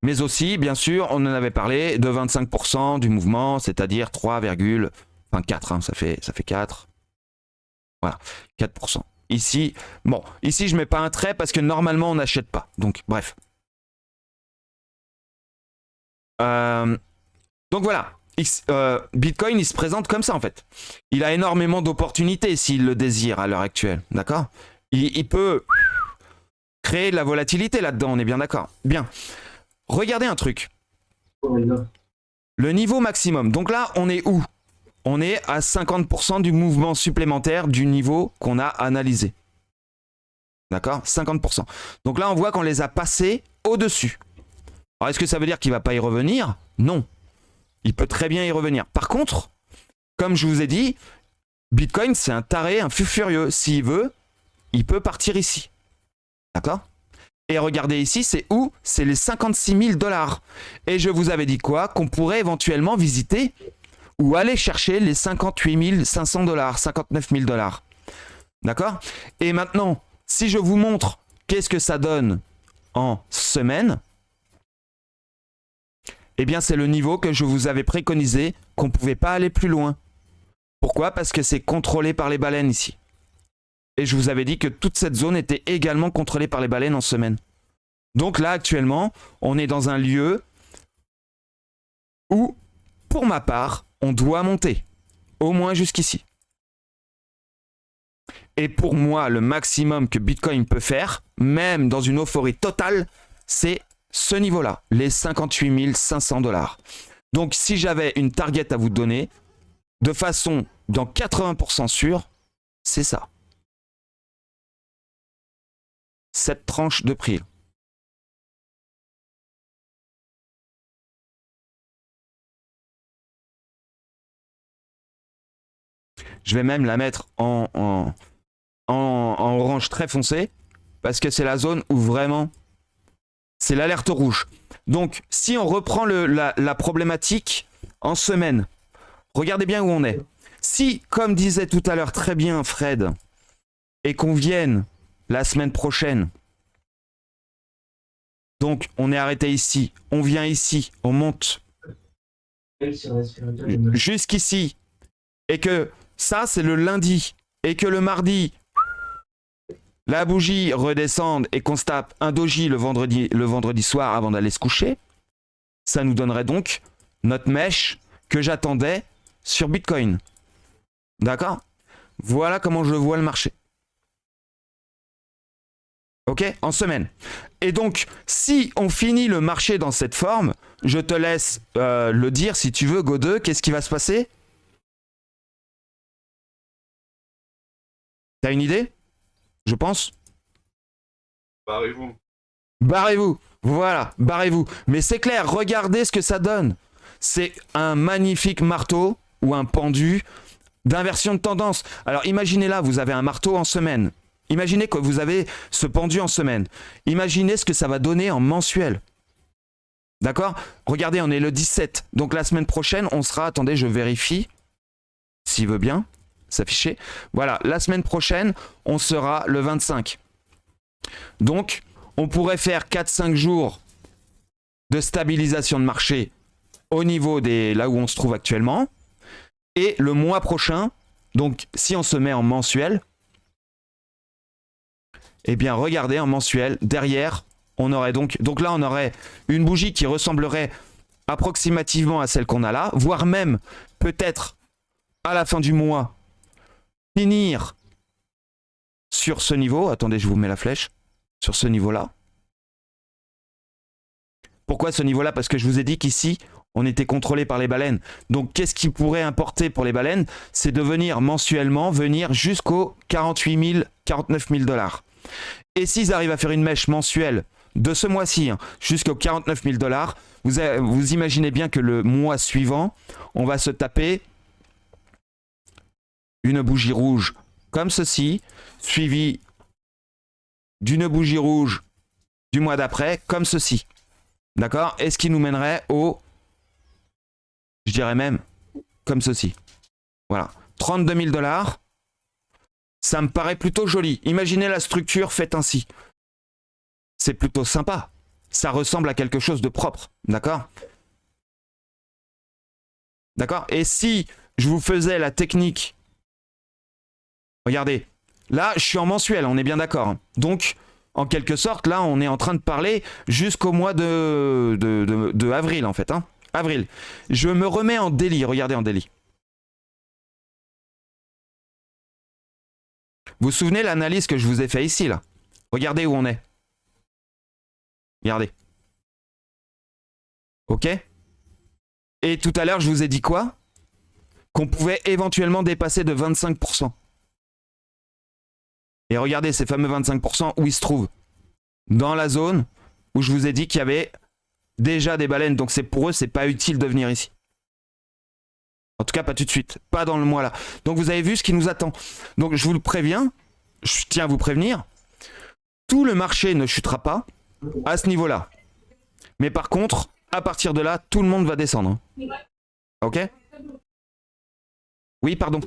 Mais aussi, bien sûr, on en avait parlé, de 25% du mouvement, c'est-à-dire 3,4, hein, ça fait 4. Voilà, 4%. Ici, bon, ici je mets pas un trait parce que normalement on n'achète pas. Donc, bref. Donc voilà, Bitcoin il se présente comme ça en fait. Il a énormément d'opportunités s'il le désire à l'heure actuelle, d'accord? Il peut créer de la volatilité là-dedans, on est bien d'accord. Bien. Regardez un truc. Le niveau maximum. Donc là, on est où? On est à 50% du mouvement supplémentaire du niveau qu'on a analysé. D'accord? 50%. Donc là, on voit qu'on les a passés au-dessus. Alors, est-ce que ça veut dire qu'il ne va pas y revenir? Non. Il peut très bien y revenir. Par contre, comme je vous ai dit, Bitcoin, c'est un taré, un fou furieux. S'il veut, il peut partir ici. D'accord? Et regardez ici, c'est où? C'est les 56 000 $. Et je vous avais dit quoi? Qu'on pourrait éventuellement visiter ou aller chercher les 58 500 $, 59 000 $. D'accord? Et maintenant, si je vous montre qu'est-ce que ça donne en semaine, eh bien, c'est le niveau que je vous avais préconisé, qu'on ne pouvait pas aller plus loin. Pourquoi? Parce que c'est contrôlé par les baleines ici. Et je vous avais dit que toute cette zone était également contrôlée par les baleines en semaine. Donc là, actuellement, on est dans un lieu où, pour ma part, on doit monter, au moins jusqu'ici. Et pour moi, le maximum que Bitcoin peut faire, même dans une euphorie totale, c'est ce niveau-là, les 58 500 $. Donc si j'avais une target à vous donner, de façon dans 80% sûre, c'est ça. cette tranche de prix. Je vais même la mettre en orange très foncé parce que c'est la zone où vraiment c'est l'alerte rouge. Donc, si on reprend la problématique en semaine, regardez bien où on est. Si, comme disait tout à l'heure très bien Fred, et qu'on vienne la semaine prochaine, donc on est arrêté ici, on vient ici, on monte jusqu'ici, et que ça c'est le lundi, et que le mardi, la bougie redescende et qu'on se tape un doji le vendredi soir avant d'aller se coucher, ça nous donnerait donc notre mèche que j'attendais sur Bitcoin. D'accord? Voilà comment je vois le marché. Ok? En semaine. Et donc, si on finit le marché dans cette forme, je te laisse le dire si tu veux, Go2, qu'est-ce qui va se passer? T'as une idée? Je pense. Barrez-vous. Barrez-vous. Voilà, barrez-vous. Mais c'est clair, regardez ce que ça donne. C'est un magnifique marteau ou un pendu d'inversion de tendance. Alors imaginez là, vous avez un marteau en semaine. Imaginez que vous avez ce pendu en semaine. Imaginez ce que ça va donner en mensuel. D'accord? Regardez, on est le 17. Donc la semaine prochaine, on sera... Attendez, je vérifie. S'il veut bien s'afficher. Voilà, la semaine prochaine, on sera le 25. Donc, on pourrait faire 4-5 jours de stabilisation de marché au niveau des là où on se trouve actuellement. Et le mois prochain, donc si on se met en mensuel, eh bien regardez en mensuel, derrière, on aurait donc là on aurait une bougie qui ressemblerait approximativement à celle qu'on a là, voire même peut-être à la fin du mois, finir sur ce niveau. Attendez, je vous mets la flèche. Sur ce niveau-là. Pourquoi ce niveau-là? Parce que je vous ai dit qu'ici, on était contrôlé par les baleines. Donc, qu'est-ce qui pourrait importer pour les baleines? C'est de venir mensuellement, venir jusqu'aux 48 000, 49 000 $. Et s'ils arrivent à faire une mèche mensuelle de ce mois-ci jusqu'aux 49 000 $, vous imaginez bien que le mois suivant, on va se taper une bougie rouge comme ceci, suivie d'une bougie rouge du mois d'après, comme ceci. D'accord? Et ce qui nous mènerait au... Je dirais même comme ceci. Voilà. 32 000 $. Ça me paraît plutôt joli. Imaginez la structure faite ainsi. C'est plutôt sympa. Ça ressemble à quelque chose de propre. D'accord? D'accord? Et si je vous faisais la technique... Regardez. Là, je suis en mensuel, on est bien d'accord. Donc, en quelque sorte, là, on est en train de parler jusqu'au mois de avril, en fait. Hein. Avril. Je me remets en daily. Regardez en daily. Vous vous souvenez l'analyse que je vous ai fait ici, là? Regardez où on est. Regardez. Ok? Et tout à l'heure, je vous ai dit quoi? Qu'on pouvait éventuellement dépasser de 25%. Et regardez ces fameux 25% où ils se trouvent. Dans la zone où je vous ai dit qu'il y avait déjà des baleines. Donc c'est pour eux, c'est pas utile de venir ici. En tout cas, pas tout de suite. Pas dans le mois là. Donc vous avez vu ce qui nous attend. Donc je vous le préviens. Je tiens à vous prévenir. Tout le marché ne chutera pas à ce niveau-là. Mais par contre, à partir de là, tout le monde va descendre. Ok? Oui, pardon.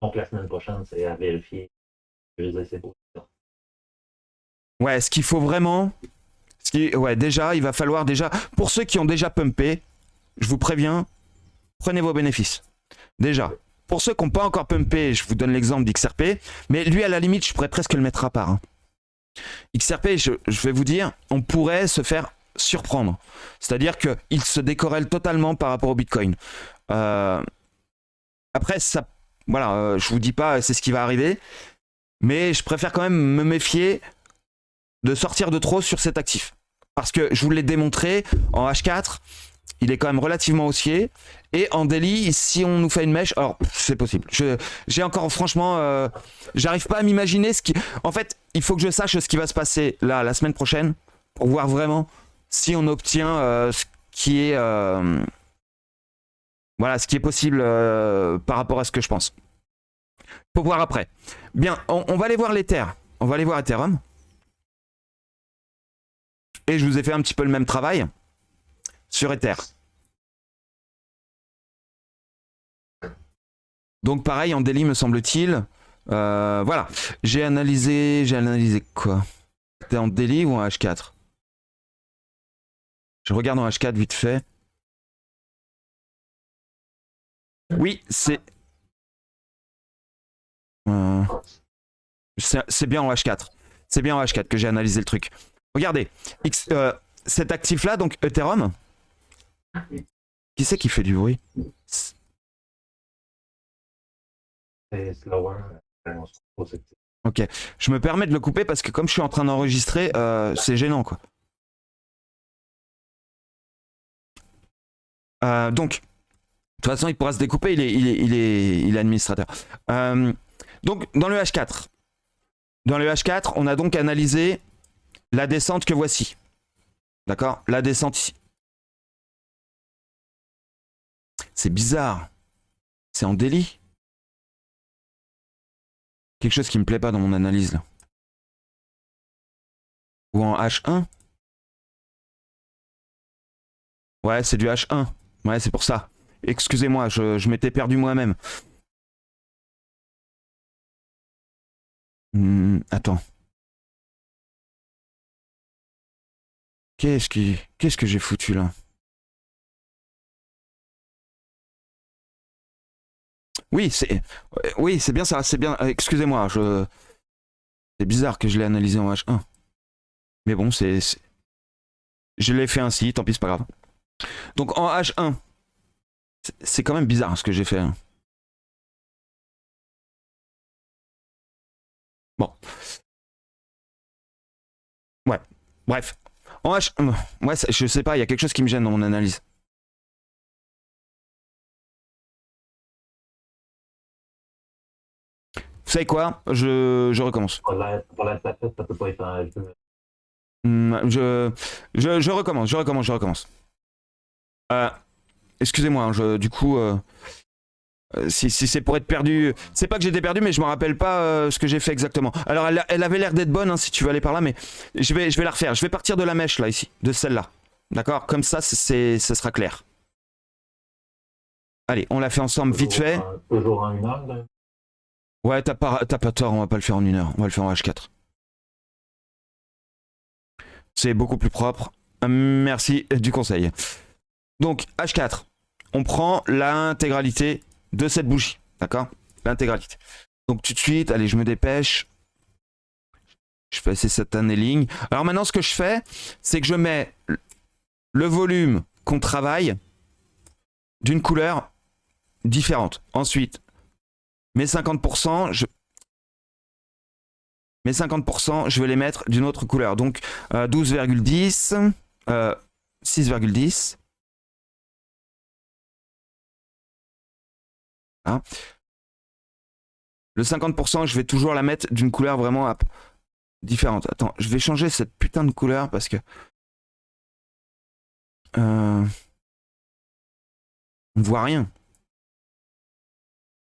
Donc la semaine prochaine, c'est à vérifier. Ouais, ce qu'il faut vraiment... Ouais, déjà, il va falloir déjà... Pour ceux qui ont déjà pumpé, je vous préviens, prenez vos bénéfices. Déjà. Pour ceux qui n'ont pas encore pumpé, je vous donne l'exemple d'XRP, mais lui, à la limite, je pourrais presque le mettre à part. Hein. XRP, je vais vous dire, on pourrait se faire surprendre. C'est-à-dire qu'il se décorrèle totalement par rapport au Bitcoin. Après, ça... Voilà, je vous dis pas, c'est ce qui va arriver. Mais je préfère quand même me méfier de sortir de trop sur cet actif. Parce que je vous l'ai démontré, en H4, il est quand même relativement haussier. Et en daily, si on nous fait une mèche, alors c'est possible. J'ai encore, franchement, j'arrive pas à m'imaginer ce qui. En fait, il faut que je sache ce qui va se passer là, la semaine prochaine, pour voir vraiment si on obtient ce qui est. Voilà, ce qui est possible par rapport à ce que je pense. Faut voir après. Bien, on va aller voir l'Ether. On va aller voir Ethereum. Et je vous ai fait un petit peu le même travail sur Ether. Donc pareil en daily me semble-t-il. Voilà. J'ai analysé quoi? C'était en daily ou en H4? Je regarde en H4 vite fait. Oui, c'est bien en H4. C'est bien en H4 que j'ai analysé le truc. Regardez, cet actif-là, donc Ethereum. Qui c'est qui fait du bruit? C'est slower. Ok, je me permets de le couper parce que comme je suis en train d'enregistrer, c'est gênant quoi. Donc, de toute façon, il pourra se découper, il est administrateur. Donc, dans le H4, on a donc analysé la descente que voici. D'accord? La descente ici. C'est bizarre. C'est en daily. Quelque chose qui me plaît pas dans mon analyse là. Ou en H1. Ouais, c'est du H1. Ouais, c'est pour ça. Excusez-moi, je m'étais perdu moi-même. Attends. Qu'est-ce que j'ai foutu là? Oui, c'est bien ça, c'est bien. Excusez-moi, c'est bizarre que je l'ai analysé en H1. Mais bon, je l'ai fait ainsi, tant pis, c'est pas grave. Donc en H1, c'est quand même bizarre ce que j'ai fait. Hein. Bon. Ouais. Bref. En H1, ouais, je sais pas, il y a quelque chose qui me gêne dans mon analyse. Vous savez quoi? Je recommence. Pour l'interface, ça peut pas être un jeu. Je recommence. Excusez-moi, du coup, si c'est pour être perdu, c'est pas que j'étais perdu, mais je me rappelle pas ce que j'ai fait exactement. Alors, elle avait l'air d'être bonne, hein, si tu veux aller par là, mais je vais la refaire. Je vais partir de la mèche là, ici, de celle-là. D'accord? Comme ça, ce sera clair. Allez, on l'a fait ensemble vite fait. Toujours en 1 heure, là. Ouais, t'as pas tort, on va pas le faire en 1 heure, on va le faire en H4. C'est beaucoup plus propre. Merci du conseil. Donc, H4, on prend l'intégralité de cette bougie, d'accord? L'intégralité. Donc, tout de suite, allez, je me dépêche. Je fais ces lignes. Alors maintenant, ce que je fais, c'est que je mets le volume qu'on travaille d'une couleur différente. Ensuite, mes 50%, je vais les mettre d'une autre couleur. Donc 12,10, 6,10. Hein. Le 50%, je vais toujours la mettre d'une couleur vraiment différente. Attends, je vais changer cette putain de couleur parce que on voit rien.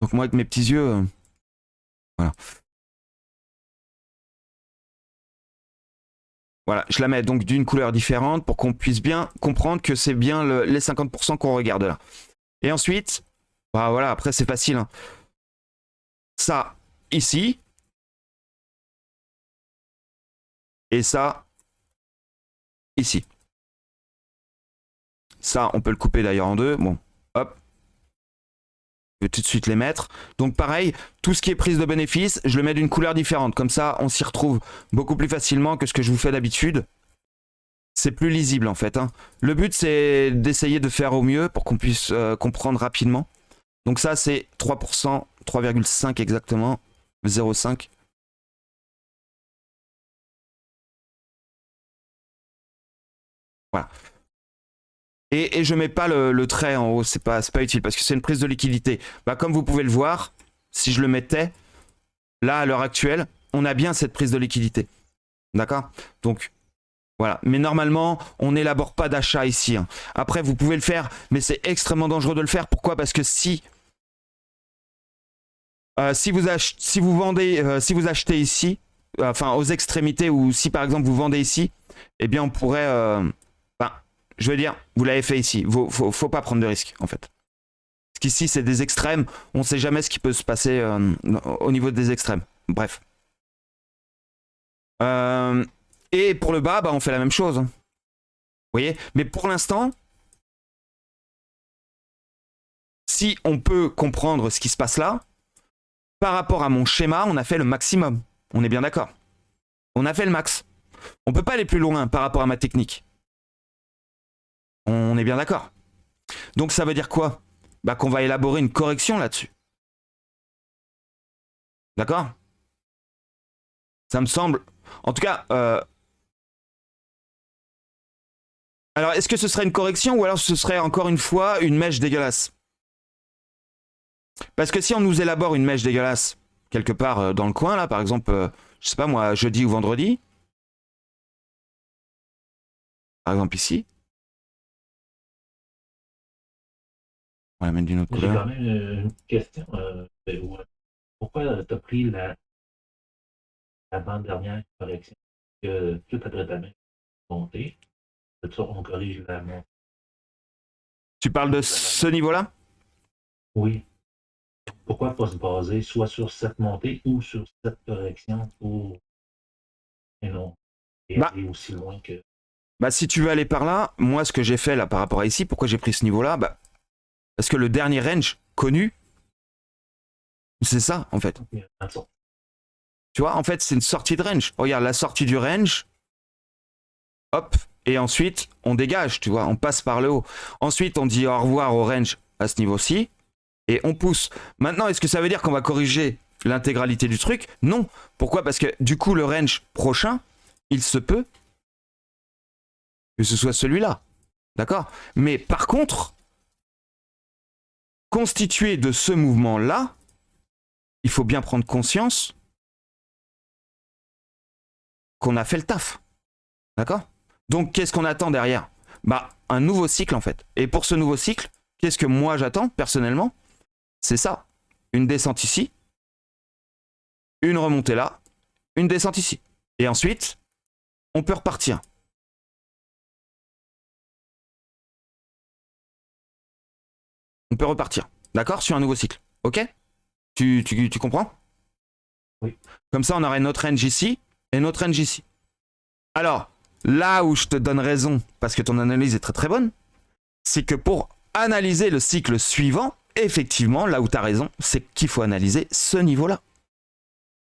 Donc moi avec mes petits yeux, voilà. Voilà, je la mets donc d'une couleur différente pour qu'on puisse bien comprendre que c'est bien les 50% qu'on regarde là. Et ensuite, bah voilà, après c'est facile. Hein. Ça, ici. Et ça, ici. Ça, on peut le couper d'ailleurs en deux. Bon, hop. Je vais tout de suite les mettre. Donc pareil, tout ce qui est prise de bénéfice, je le mets d'une couleur différente. Comme ça, on s'y retrouve beaucoup plus facilement que ce que je vous fais d'habitude. C'est plus lisible en fait. Hein. Le but, c'est d'essayer de faire au mieux pour qu'on puisse comprendre rapidement. Donc ça, c'est 3%, 3,5 exactement, 0,5. Voilà. Et je mets pas le trait en haut, c'est pas utile parce que c'est une prise de liquidité. Bah, comme vous pouvez le voir, si je le mettais, là à l'heure actuelle, on a bien cette prise de liquidité. D'accord? Donc voilà. Mais normalement, on n'élabore pas d'achat ici. Hein. Après, vous pouvez le faire, mais c'est extrêmement dangereux de le faire. Pourquoi? Parce que si vous achetez ici, enfin aux extrémités, ou si par exemple vous vendez ici, eh bien on pourrait, je veux dire, vous l'avez fait ici. Faut pas prendre de risques en fait. Parce qu'ici c'est des extrêmes, on sait jamais ce qui peut se passer au niveau des extrêmes. Bref. Et pour le bas, bah, on fait la même chose. Hein. Vous voyez? Mais pour l'instant, si on peut comprendre ce qui se passe là, par rapport à mon schéma, on a fait le maximum. On est bien d'accord. On a fait le max. On peut pas aller plus loin par rapport à ma technique. On est bien d'accord. Donc ça veut dire quoi? Bah qu'on va élaborer une correction là-dessus. D'accord? Ça me semble... En tout cas... Alors est-ce que ce serait une correction ou alors ce serait encore une fois une mèche dégueulasse? Parce que si on nous élabore une mèche dégueulasse quelque part dans le coin là, par exemple, je sais pas moi, jeudi ou vendredi, par exemple ici, on va la mettre d'une autre J'ai couleur. quand même une question. Pourquoi tu as pris l'avant-dernière correction que tout après ta main montée? De ça, on corrige la montée. Tu parles de ce niveau-là? Oui. Pourquoi pas se baser soit sur cette montée ou sur cette correction pour et non et Bah, aller aussi loin que. bah si tu veux aller par là, moi ce que j'ai fait là par rapport à ici, pourquoi j'ai pris ce niveau-là? Bah, parce que le dernier range connu, c'est ça en fait. Tu vois, en fait c'est une sortie de range. Regarde, la sortie du range, hop, et ensuite on dégage, tu vois, on passe par le haut. Ensuite on dit au revoir au range à ce niveau-ci, et on pousse. Maintenant, est-ce que ça veut dire qu'on va corriger l'intégralité du truc? Non. Pourquoi? Parce que du coup le range prochain, il se peut que ce soit celui-là. D'accord? Mais par contre, constitué de ce mouvement-là, il faut bien prendre conscience qu'on a fait le taf. D'accord? Donc, qu'est-ce qu'on attend derrière? Bah, un nouveau cycle en fait. Et pour ce nouveau cycle, qu'est-ce que moi j'attends personnellement? C'est ça. Une descente ici, une remontée là, une descente ici. Et ensuite, on peut repartir. On peut repartir. D'accord? Sur un nouveau cycle. Ok? Tu comprends? Oui. Comme ça, on aurait notre range ici et notre range ici. Alors, là où je te donne raison, parce que ton analyse est très très bonne, c'est que pour analyser le cycle suivant, effectivement, là où tu as raison, c'est qu'il faut analyser ce niveau-là.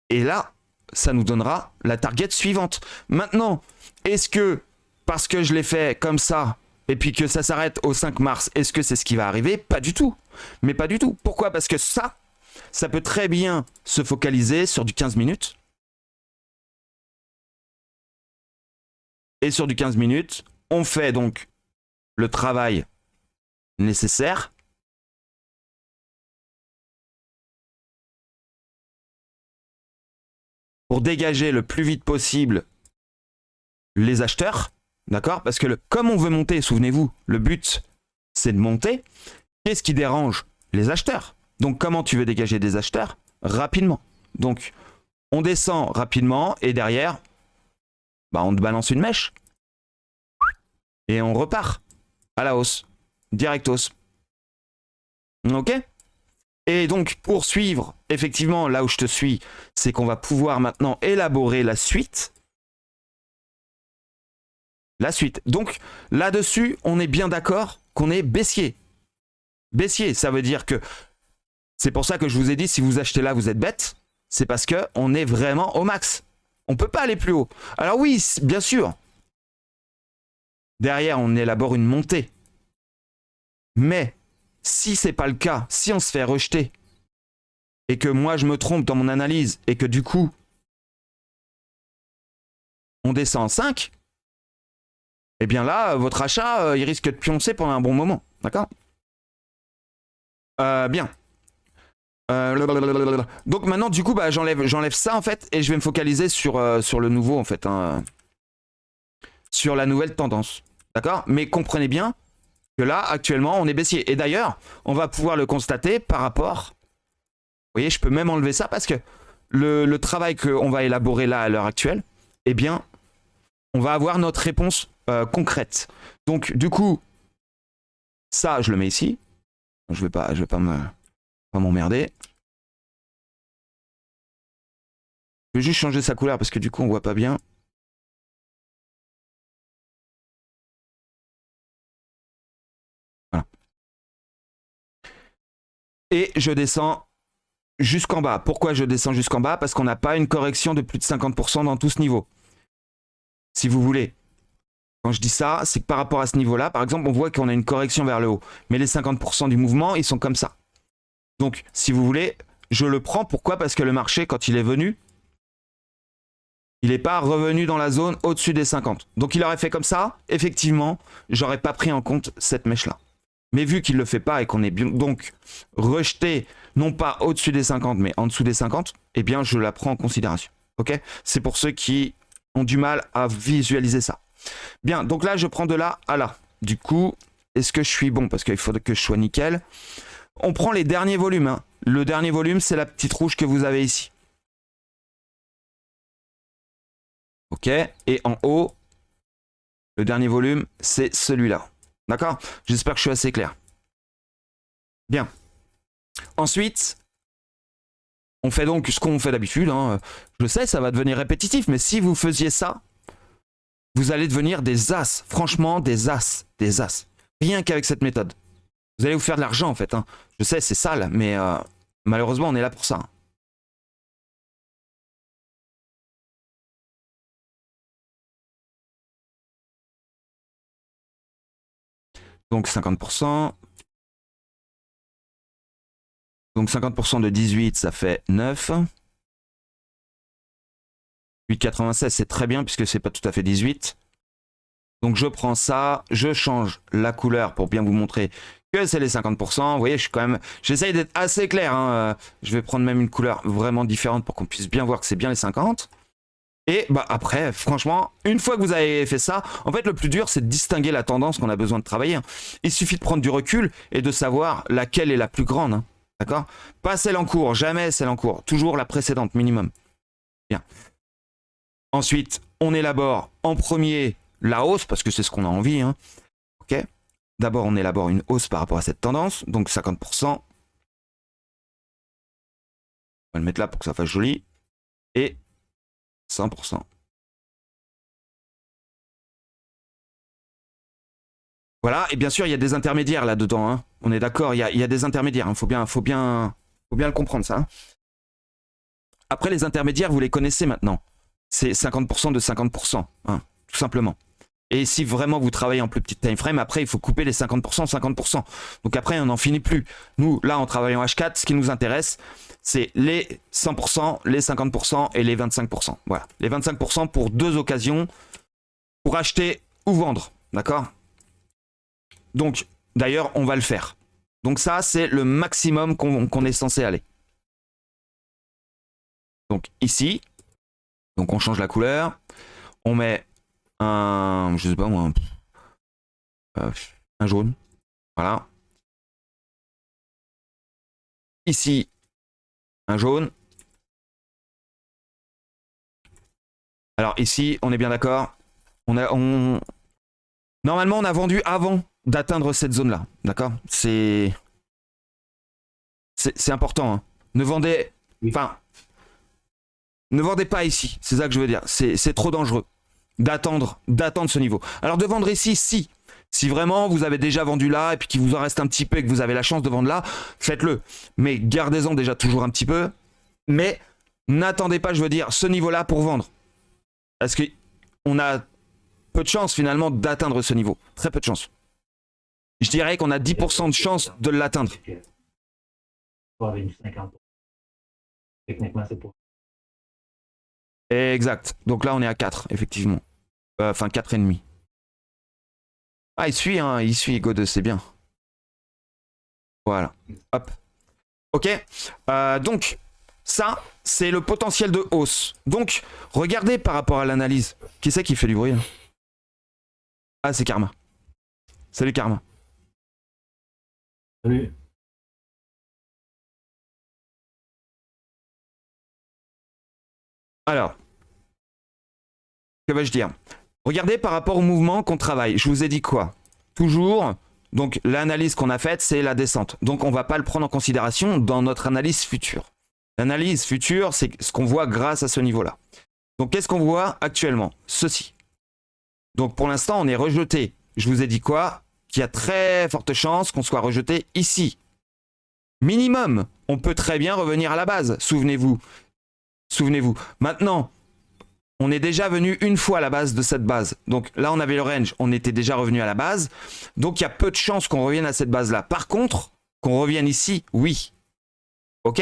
Et là, ça nous donnera la target suivante. Maintenant, est-ce que, parce que je l'ai fait comme ça, et puis que ça s'arrête au 5 mars, est-ce que c'est ce qui va arriver? Pas du tout. Mais pas du tout. Pourquoi? Parce que ça peut très bien se focaliser sur du 15 minutes. Et sur du 15 minutes, on fait donc le travail nécessaire pour dégager le plus vite possible les acheteurs. D'accord? Parce que comme on veut monter, souvenez-vous, le but, c'est de monter. Qu'est-ce qui dérange? Les acheteurs. Donc, comment tu veux dégager des acheteurs? Rapidement. Donc, on descend rapidement et derrière, bah, on te balance une mèche. Et on repart à la hausse. Direct hausse. Ok? Et donc, pour suivre, effectivement, là où je te suis, c'est qu'on va pouvoir maintenant élaborer la suite. La suite. Donc, là-dessus, on est bien d'accord qu'on est baissier. Baissier, ça veut dire que c'est pour ça que je vous ai dit, si vous achetez là, vous êtes bête. C'est parce qu'on est vraiment au max. On ne peut pas aller plus haut. Alors oui, bien sûr. Derrière, on élabore une montée. Mais si ce n'est pas le cas, si on se fait rejeter, et que moi je me trompe dans mon analyse, et que du coup, on descend en 5, eh bien là, votre achat, il risque de pioncer pendant un bon moment. D'accord? Bien. Donc maintenant, du coup, bah, j'enlève ça en fait et je vais me focaliser sur le nouveau en fait, hein, sur la nouvelle tendance. D'accord? Mais comprenez bien que là, actuellement, on est baissier. Et d'ailleurs, on va pouvoir le constater par rapport. Vous voyez, je peux même enlever ça parce que le travail qu'on va élaborer là à l'heure actuelle, eh bien, on va avoir notre réponse concrète. Donc, du coup, ça, je le mets ici. Je vais pas m'emmerder. Je vais juste changer sa couleur parce que du coup, on voit pas bien. Voilà. Et je descends jusqu'en bas. Pourquoi je descends jusqu'en bas? Parce qu'on n'a pas une correction de plus de 50% dans tout ce niveau. Si vous voulez. Quand je dis ça, c'est que par rapport à ce niveau-là, par exemple, on voit qu'on a une correction vers le haut. Mais les 50% du mouvement, ils sont comme ça. Donc, si vous voulez, je le prends. Pourquoi? Parce que le marché, quand il est venu, il n'est pas revenu dans la zone au-dessus des 50. Donc, il aurait fait comme ça. Effectivement, j'aurais pas pris en compte cette mèche-là. Mais vu qu'il ne le fait pas et qu'on est donc rejeté, non pas au-dessus des 50, mais en dessous des 50, eh bien, je la prends en considération. Ok? C'est pour ceux qui ont du mal à visualiser ça. Bien, donc là, je prends de là à là. Du coup, est-ce que je suis bon? Parce qu'il faut que je sois nickel. On prend les derniers volumes. Hein. Le dernier volume, c'est la petite rouge que vous avez ici. Ok? Et en haut, le dernier volume, c'est celui-là. D'accord? J'espère que je suis assez clair. Bien. Ensuite, on fait donc ce qu'on fait d'habitude. Hein. Je sais, ça va devenir répétitif, mais si vous faisiez ça, vous allez devenir des as. Franchement, des as. Des as. Rien qu'avec cette méthode. Vous allez vous faire de l'argent, en fait. Hein. Je sais, c'est sale, mais malheureusement, on est là pour ça. Donc 50%. Donc 50% de 18, ça fait 9. 8,96, c'est très bien puisque c'est pas tout à fait 18. Donc je prends ça, je change la couleur pour bien vous montrer que c'est les 50%. Vous voyez, je suis quand même, j'essaye d'être assez clair. Hein. Je vais prendre même une couleur vraiment différente pour qu'on puisse bien voir que c'est bien les 50. Et bah après, franchement, une fois que vous avez fait ça, en fait, le plus dur, c'est de distinguer la tendance qu'on a besoin de travailler. Hein. Il suffit de prendre du recul et de savoir laquelle est la plus grande. Hein. D'accord? Pas celle en cours, jamais celle en cours. Toujours la précédente, minimum. Bien. Ensuite, on élabore en premier la hausse, parce que c'est ce qu'on a envie. Hein. Ok? D'abord, on élabore une hausse par rapport à cette tendance, donc 50%. On va le mettre là pour que ça fasse joli. Et 100%. Voilà, et bien sûr, il y a des intermédiaires là-dedans. Hein. On est d'accord, il y a des intermédiaires. Il hein. faut bien le comprendre, ça. Hein. Après, les intermédiaires, vous les connaissez maintenant. C'est 50% de 50%, hein, tout simplement. Et si vraiment vous travaillez en plus petit time frame, après, il faut couper les 50%, 50%. Donc après, on n'en finit plus. Nous, là, en travaillant H4, ce qui nous intéresse, c'est les 100%, les 50% et les 25%. Voilà. Les 25% pour 2 occasions, pour acheter ou vendre. D'accord? Donc, d'ailleurs, on va le faire. Donc ça, c'est le maximum qu'on est censé aller. Donc ici, donc on change la couleur, on met un, je sais pas moi, un jaune, voilà. Ici, un jaune. Alors ici, on est bien d'accord. Normalement, on a vendu avant d'atteindre cette zone-là, d'accord? C'est important. Hein. Ne vendez pas ici. C'est ça que je veux dire. C'est trop dangereux d'attendre ce niveau. Alors de vendre ici, si vraiment vous avez déjà vendu là et puis qu'il vous en reste un petit peu et que vous avez la chance de vendre là, faites-le. Mais gardez-en déjà toujours un petit peu. Mais n'attendez pas, je veux dire, ce niveau-là pour vendre. Parce qu'on a peu de chance finalement d'atteindre ce niveau. Très peu de chance. Je dirais qu'on a 10% de chance de l'atteindre. Avec du 50%. Techniquement, c'est pour. Exact. Donc là, on est à 4, effectivement. Enfin, 4,5. Ah, il suit, God, c'est bien. Voilà. Hop. Ok. Donc, ça, c'est le potentiel de hausse. Donc, regardez par rapport à l'analyse. Qui c'est qui fait du bruit là? Ah, c'est Karma. Salut Karma. Salut. Alors, que vais-je dire? Regardez par rapport au mouvement qu'on travaille. Je vous ai dit quoi? Toujours, donc l'analyse qu'on a faite, c'est la descente. Donc on ne va pas le prendre en considération dans notre analyse future. L'analyse future, c'est ce qu'on voit grâce à ce niveau-là. Donc qu'est-ce qu'on voit actuellement? Ceci. Donc pour l'instant, on est rejeté. Je vous ai dit quoi? Qu'il y a très forte chance qu'on soit rejeté ici. Minimum, on peut très bien revenir à la base, souvenez-vous. Souvenez-vous. Maintenant, on est déjà venu une fois à la base de cette base. Donc là, on avait le range, on était déjà revenu à la base. Donc il y a peu de chances qu'on revienne à cette base-là. Par contre, qu'on revienne ici, oui. Ok?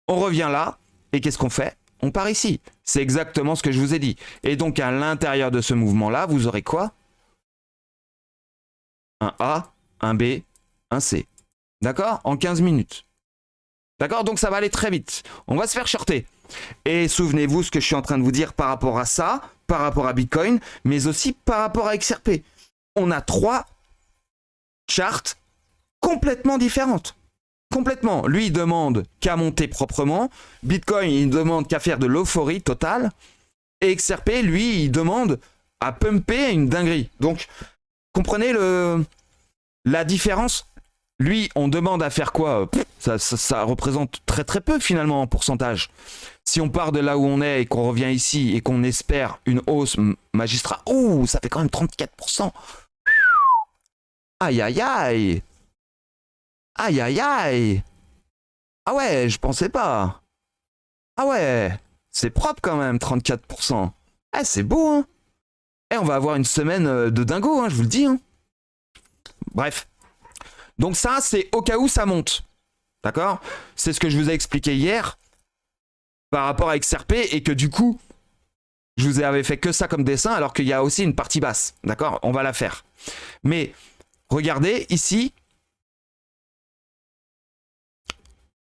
On revient là, et qu'est-ce qu'on fait? On part ici. C'est exactement ce que je vous ai dit. Et donc à l'intérieur de ce mouvement-là, vous aurez quoi? Un A, un B, un C. D'accord? En 15 minutes. D'accord? Donc ça va aller très vite. On va se faire shorter. Et souvenez-vous ce que je suis en train de vous dire par rapport à ça, par rapport à Bitcoin, mais aussi par rapport à XRP. On a 3 charts complètement différentes. Complètement. Lui, il demande qu'à monter proprement. Bitcoin, il demande qu'à faire de l'euphorie totale. Et XRP, lui, il demande à pumper une dinguerie. Donc, comprenez la différence? Lui, on demande à faire quoi? Ça représente très très peu finalement en pourcentage. Si on part de là où on est et qu'on revient ici et qu'on espère une hausse magistrale, ouh, ça fait quand même 34%. Aïe aïe aïe. Aïe aïe aïe. Ah ouais, je pensais pas. Ah ouais, c'est propre quand même, 34%. Eh, c'est beau, hein. Eh, on va avoir une semaine de dingo, hein, je vous le dis. Hein. Bref. Donc ça, c'est au cas où ça monte. D'accord? C'est ce que je vous ai expliqué hier par rapport à XRP et que du coup, je vous avais fait que ça comme dessin alors qu'il y a aussi une partie basse. D'accord? On va la faire. Mais regardez ici,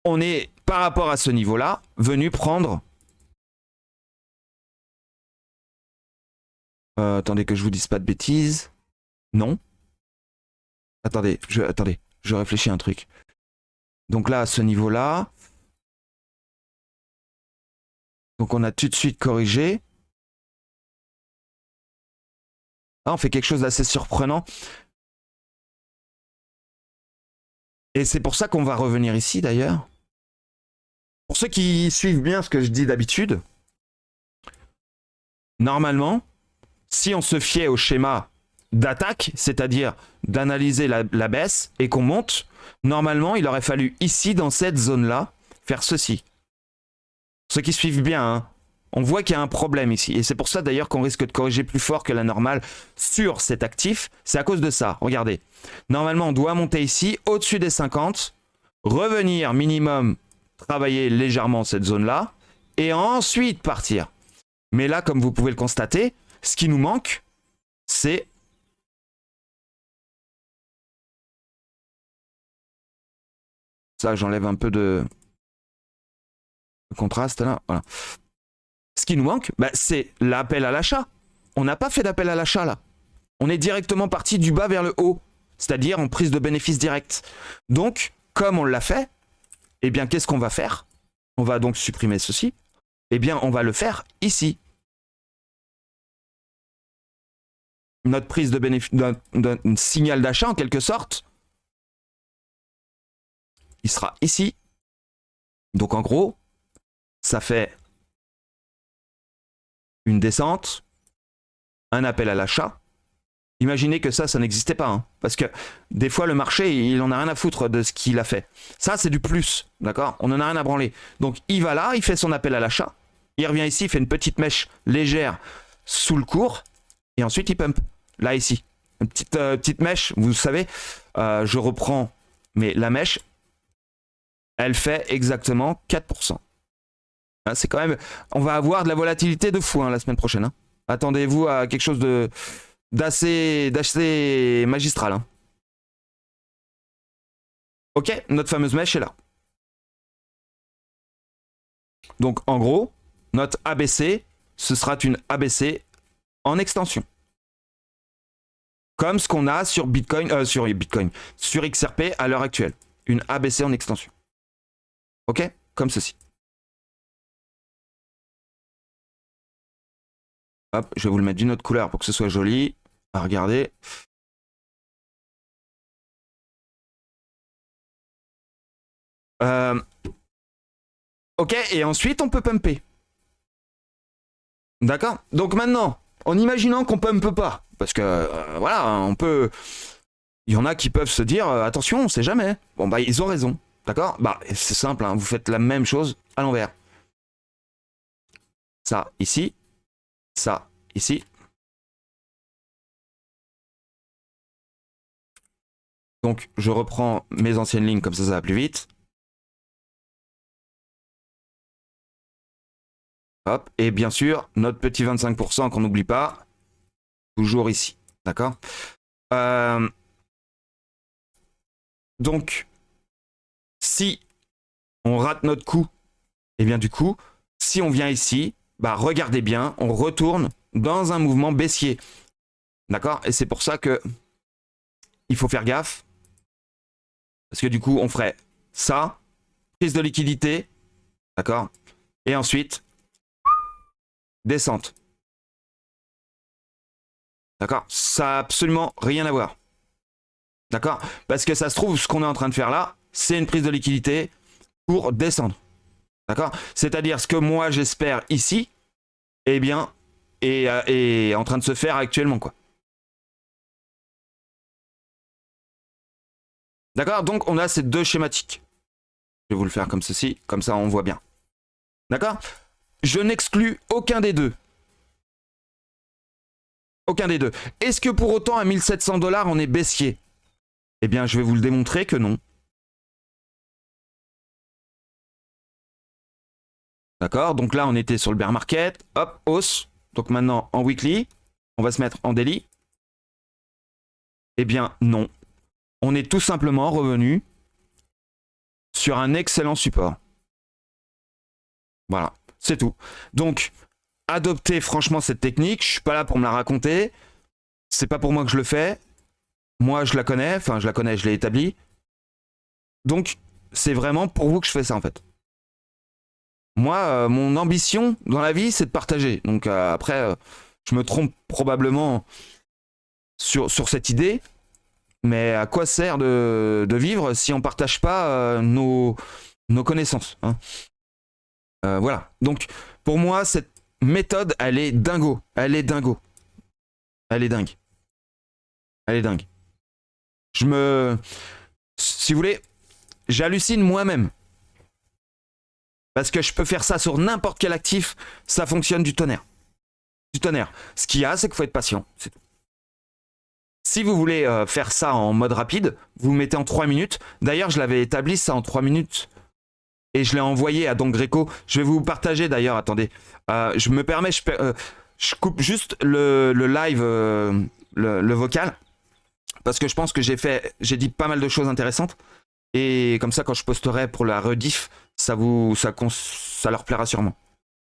on est par rapport à ce niveau-là venu prendre... attendez que je vous dise pas de bêtises. Non. Attendez, je réfléchis à un truc. Donc là, à ce niveau-là, donc on a tout de suite corrigé. Là, on fait quelque chose d'assez surprenant. Et c'est pour ça qu'on va revenir ici, d'ailleurs. Pour ceux qui suivent bien ce que je dis d'habitude, normalement, si on se fiait au schéma d'attaque, c'est-à-dire d'analyser la baisse et qu'on monte, normalement, il aurait fallu ici, dans cette zone-là, faire ceci. Ceux qui suivent bien, hein, on voit qu'il y a un problème ici. Et c'est pour ça d'ailleurs qu'on risque de corriger plus fort que la normale sur cet actif. C'est à cause de ça. Regardez. Normalement, on doit monter ici, au-dessus des 50, revenir minimum, travailler légèrement cette zone-là, et ensuite partir. Mais là, comme vous pouvez le constater, ce qui nous manque, c'est... Ça, j'enlève un peu de contraste là. Voilà. Ce qui nous manque, bah, c'est l'appel à l'achat. On n'a pas fait d'appel à l'achat là. On est directement parti du bas vers le haut, c'est-à-dire en prise de bénéfice direct. Donc, comme on l'a fait, eh bien, qu'est-ce qu'on va faire? On va donc supprimer ceci. Eh bien, on va le faire ici. Notre prise de bénéfice, d'un signal d'achat en quelque sorte, il sera ici. Donc en gros, ça fait une descente, un appel à l'achat. Imaginez que ça n'existait pas. Hein, parce que des fois, le marché, il en a rien à foutre de ce qu'il a fait. Ça, c'est du plus. D'accord? On en a rien à branler. Donc il va là, il fait son appel à l'achat. Il revient ici, il fait une petite mèche légère sous le cours. Et ensuite, il pump. Là, ici. Une petite mèche, vous savez. Je reprends. Mais la mèche, elle fait exactement 4%. Hein, c'est quand même... On va avoir de la volatilité de fou hein, la semaine prochaine. Hein. Attendez-vous à quelque chose de d'assez magistral. Hein. Ok, notre fameuse mèche est là. Donc en gros, notre ABC, ce sera une ABC en extension. Comme ce qu'on a sur Bitcoin, sur XRP à l'heure actuelle. Une ABC en extension. Ok, comme ceci. Hop, je vais vous le mettre d'une autre couleur pour que ce soit joli. Regardez. Ok, et ensuite on peut pumper. D'accord. Donc maintenant, en imaginant qu'on pumpe pas, parce que voilà, on peut. Il y en a qui peuvent se dire attention, on sait jamais. Bon bah ils ont raison. D'accord. Bah c'est simple, hein, vous faites la même chose à l'envers. Ça ici. Ça ici. Donc je reprends mes anciennes lignes comme ça va plus vite. Hop, et bien sûr, notre petit 25% qu'on n'oublie pas, toujours ici. D'accord. Donc, si on rate notre coup, et bien du coup, si on vient ici, bah regardez bien, on retourne dans un mouvement baissier. D'accord. Et c'est pour ça que il faut faire gaffe. Parce que du coup, on ferait ça, prise de liquidité, d'accord. Et ensuite, descente. D'accord. Ça n'a absolument rien à voir. D'accord. Parce que ça se trouve, ce qu'on est en train de faire là, c'est une prise de liquidité pour descendre. D'accord. C'est-à-dire ce que moi j'espère ici, eh bien, est en train de se faire actuellement, quoi. D'accord. Donc, on a ces deux schématiques. Je vais vous le faire comme ceci. Comme ça, on voit bien. D'accord. Je n'exclus aucun des deux. Aucun des deux. Est-ce que pour autant, à 1700 $, on est baissier? Eh bien, je vais vous le démontrer que non. D'accord. Donc là, on était sur le bear market. Hop, hausse. Donc maintenant, en weekly, on va se mettre en daily. Eh bien, non. On est tout simplement revenu sur un excellent support. Voilà, c'est tout. Donc, adoptez franchement cette technique. Je suis pas là pour me la raconter. C'est pas pour moi que je le fais. Moi, je la connais. Enfin, je la connais, je l'ai établie. Donc, c'est vraiment pour vous que je fais ça, en fait. Moi, mon ambition dans la vie, c'est de partager. Donc, après, je me trompe probablement sur cette idée. Mais à quoi sert de vivre si on ne partage pas nos connaissances, hein. Voilà. Donc, pour moi, cette méthode, elle est dingo. Elle est dingo. Elle est dingue. Elle est dingue. Si vous voulez, j'hallucine moi-même. Parce que je peux faire ça sur n'importe quel actif, ça fonctionne du tonnerre. Du tonnerre. Ce qu'il y a, c'est qu'il faut être patient. C'est tout. Si vous voulez faire ça en mode rapide, vous le mettez en 3 minutes. D'ailleurs, je l'avais établi ça en 3 minutes. Et je l'ai envoyé à Don Greco. Je vais vous partager d'ailleurs, attendez. Je me permets, je coupe juste le live, le vocal. Parce que je pense que j'ai dit pas mal de choses intéressantes. Et comme ça, quand je posterai pour la rediff, ça leur plaira sûrement.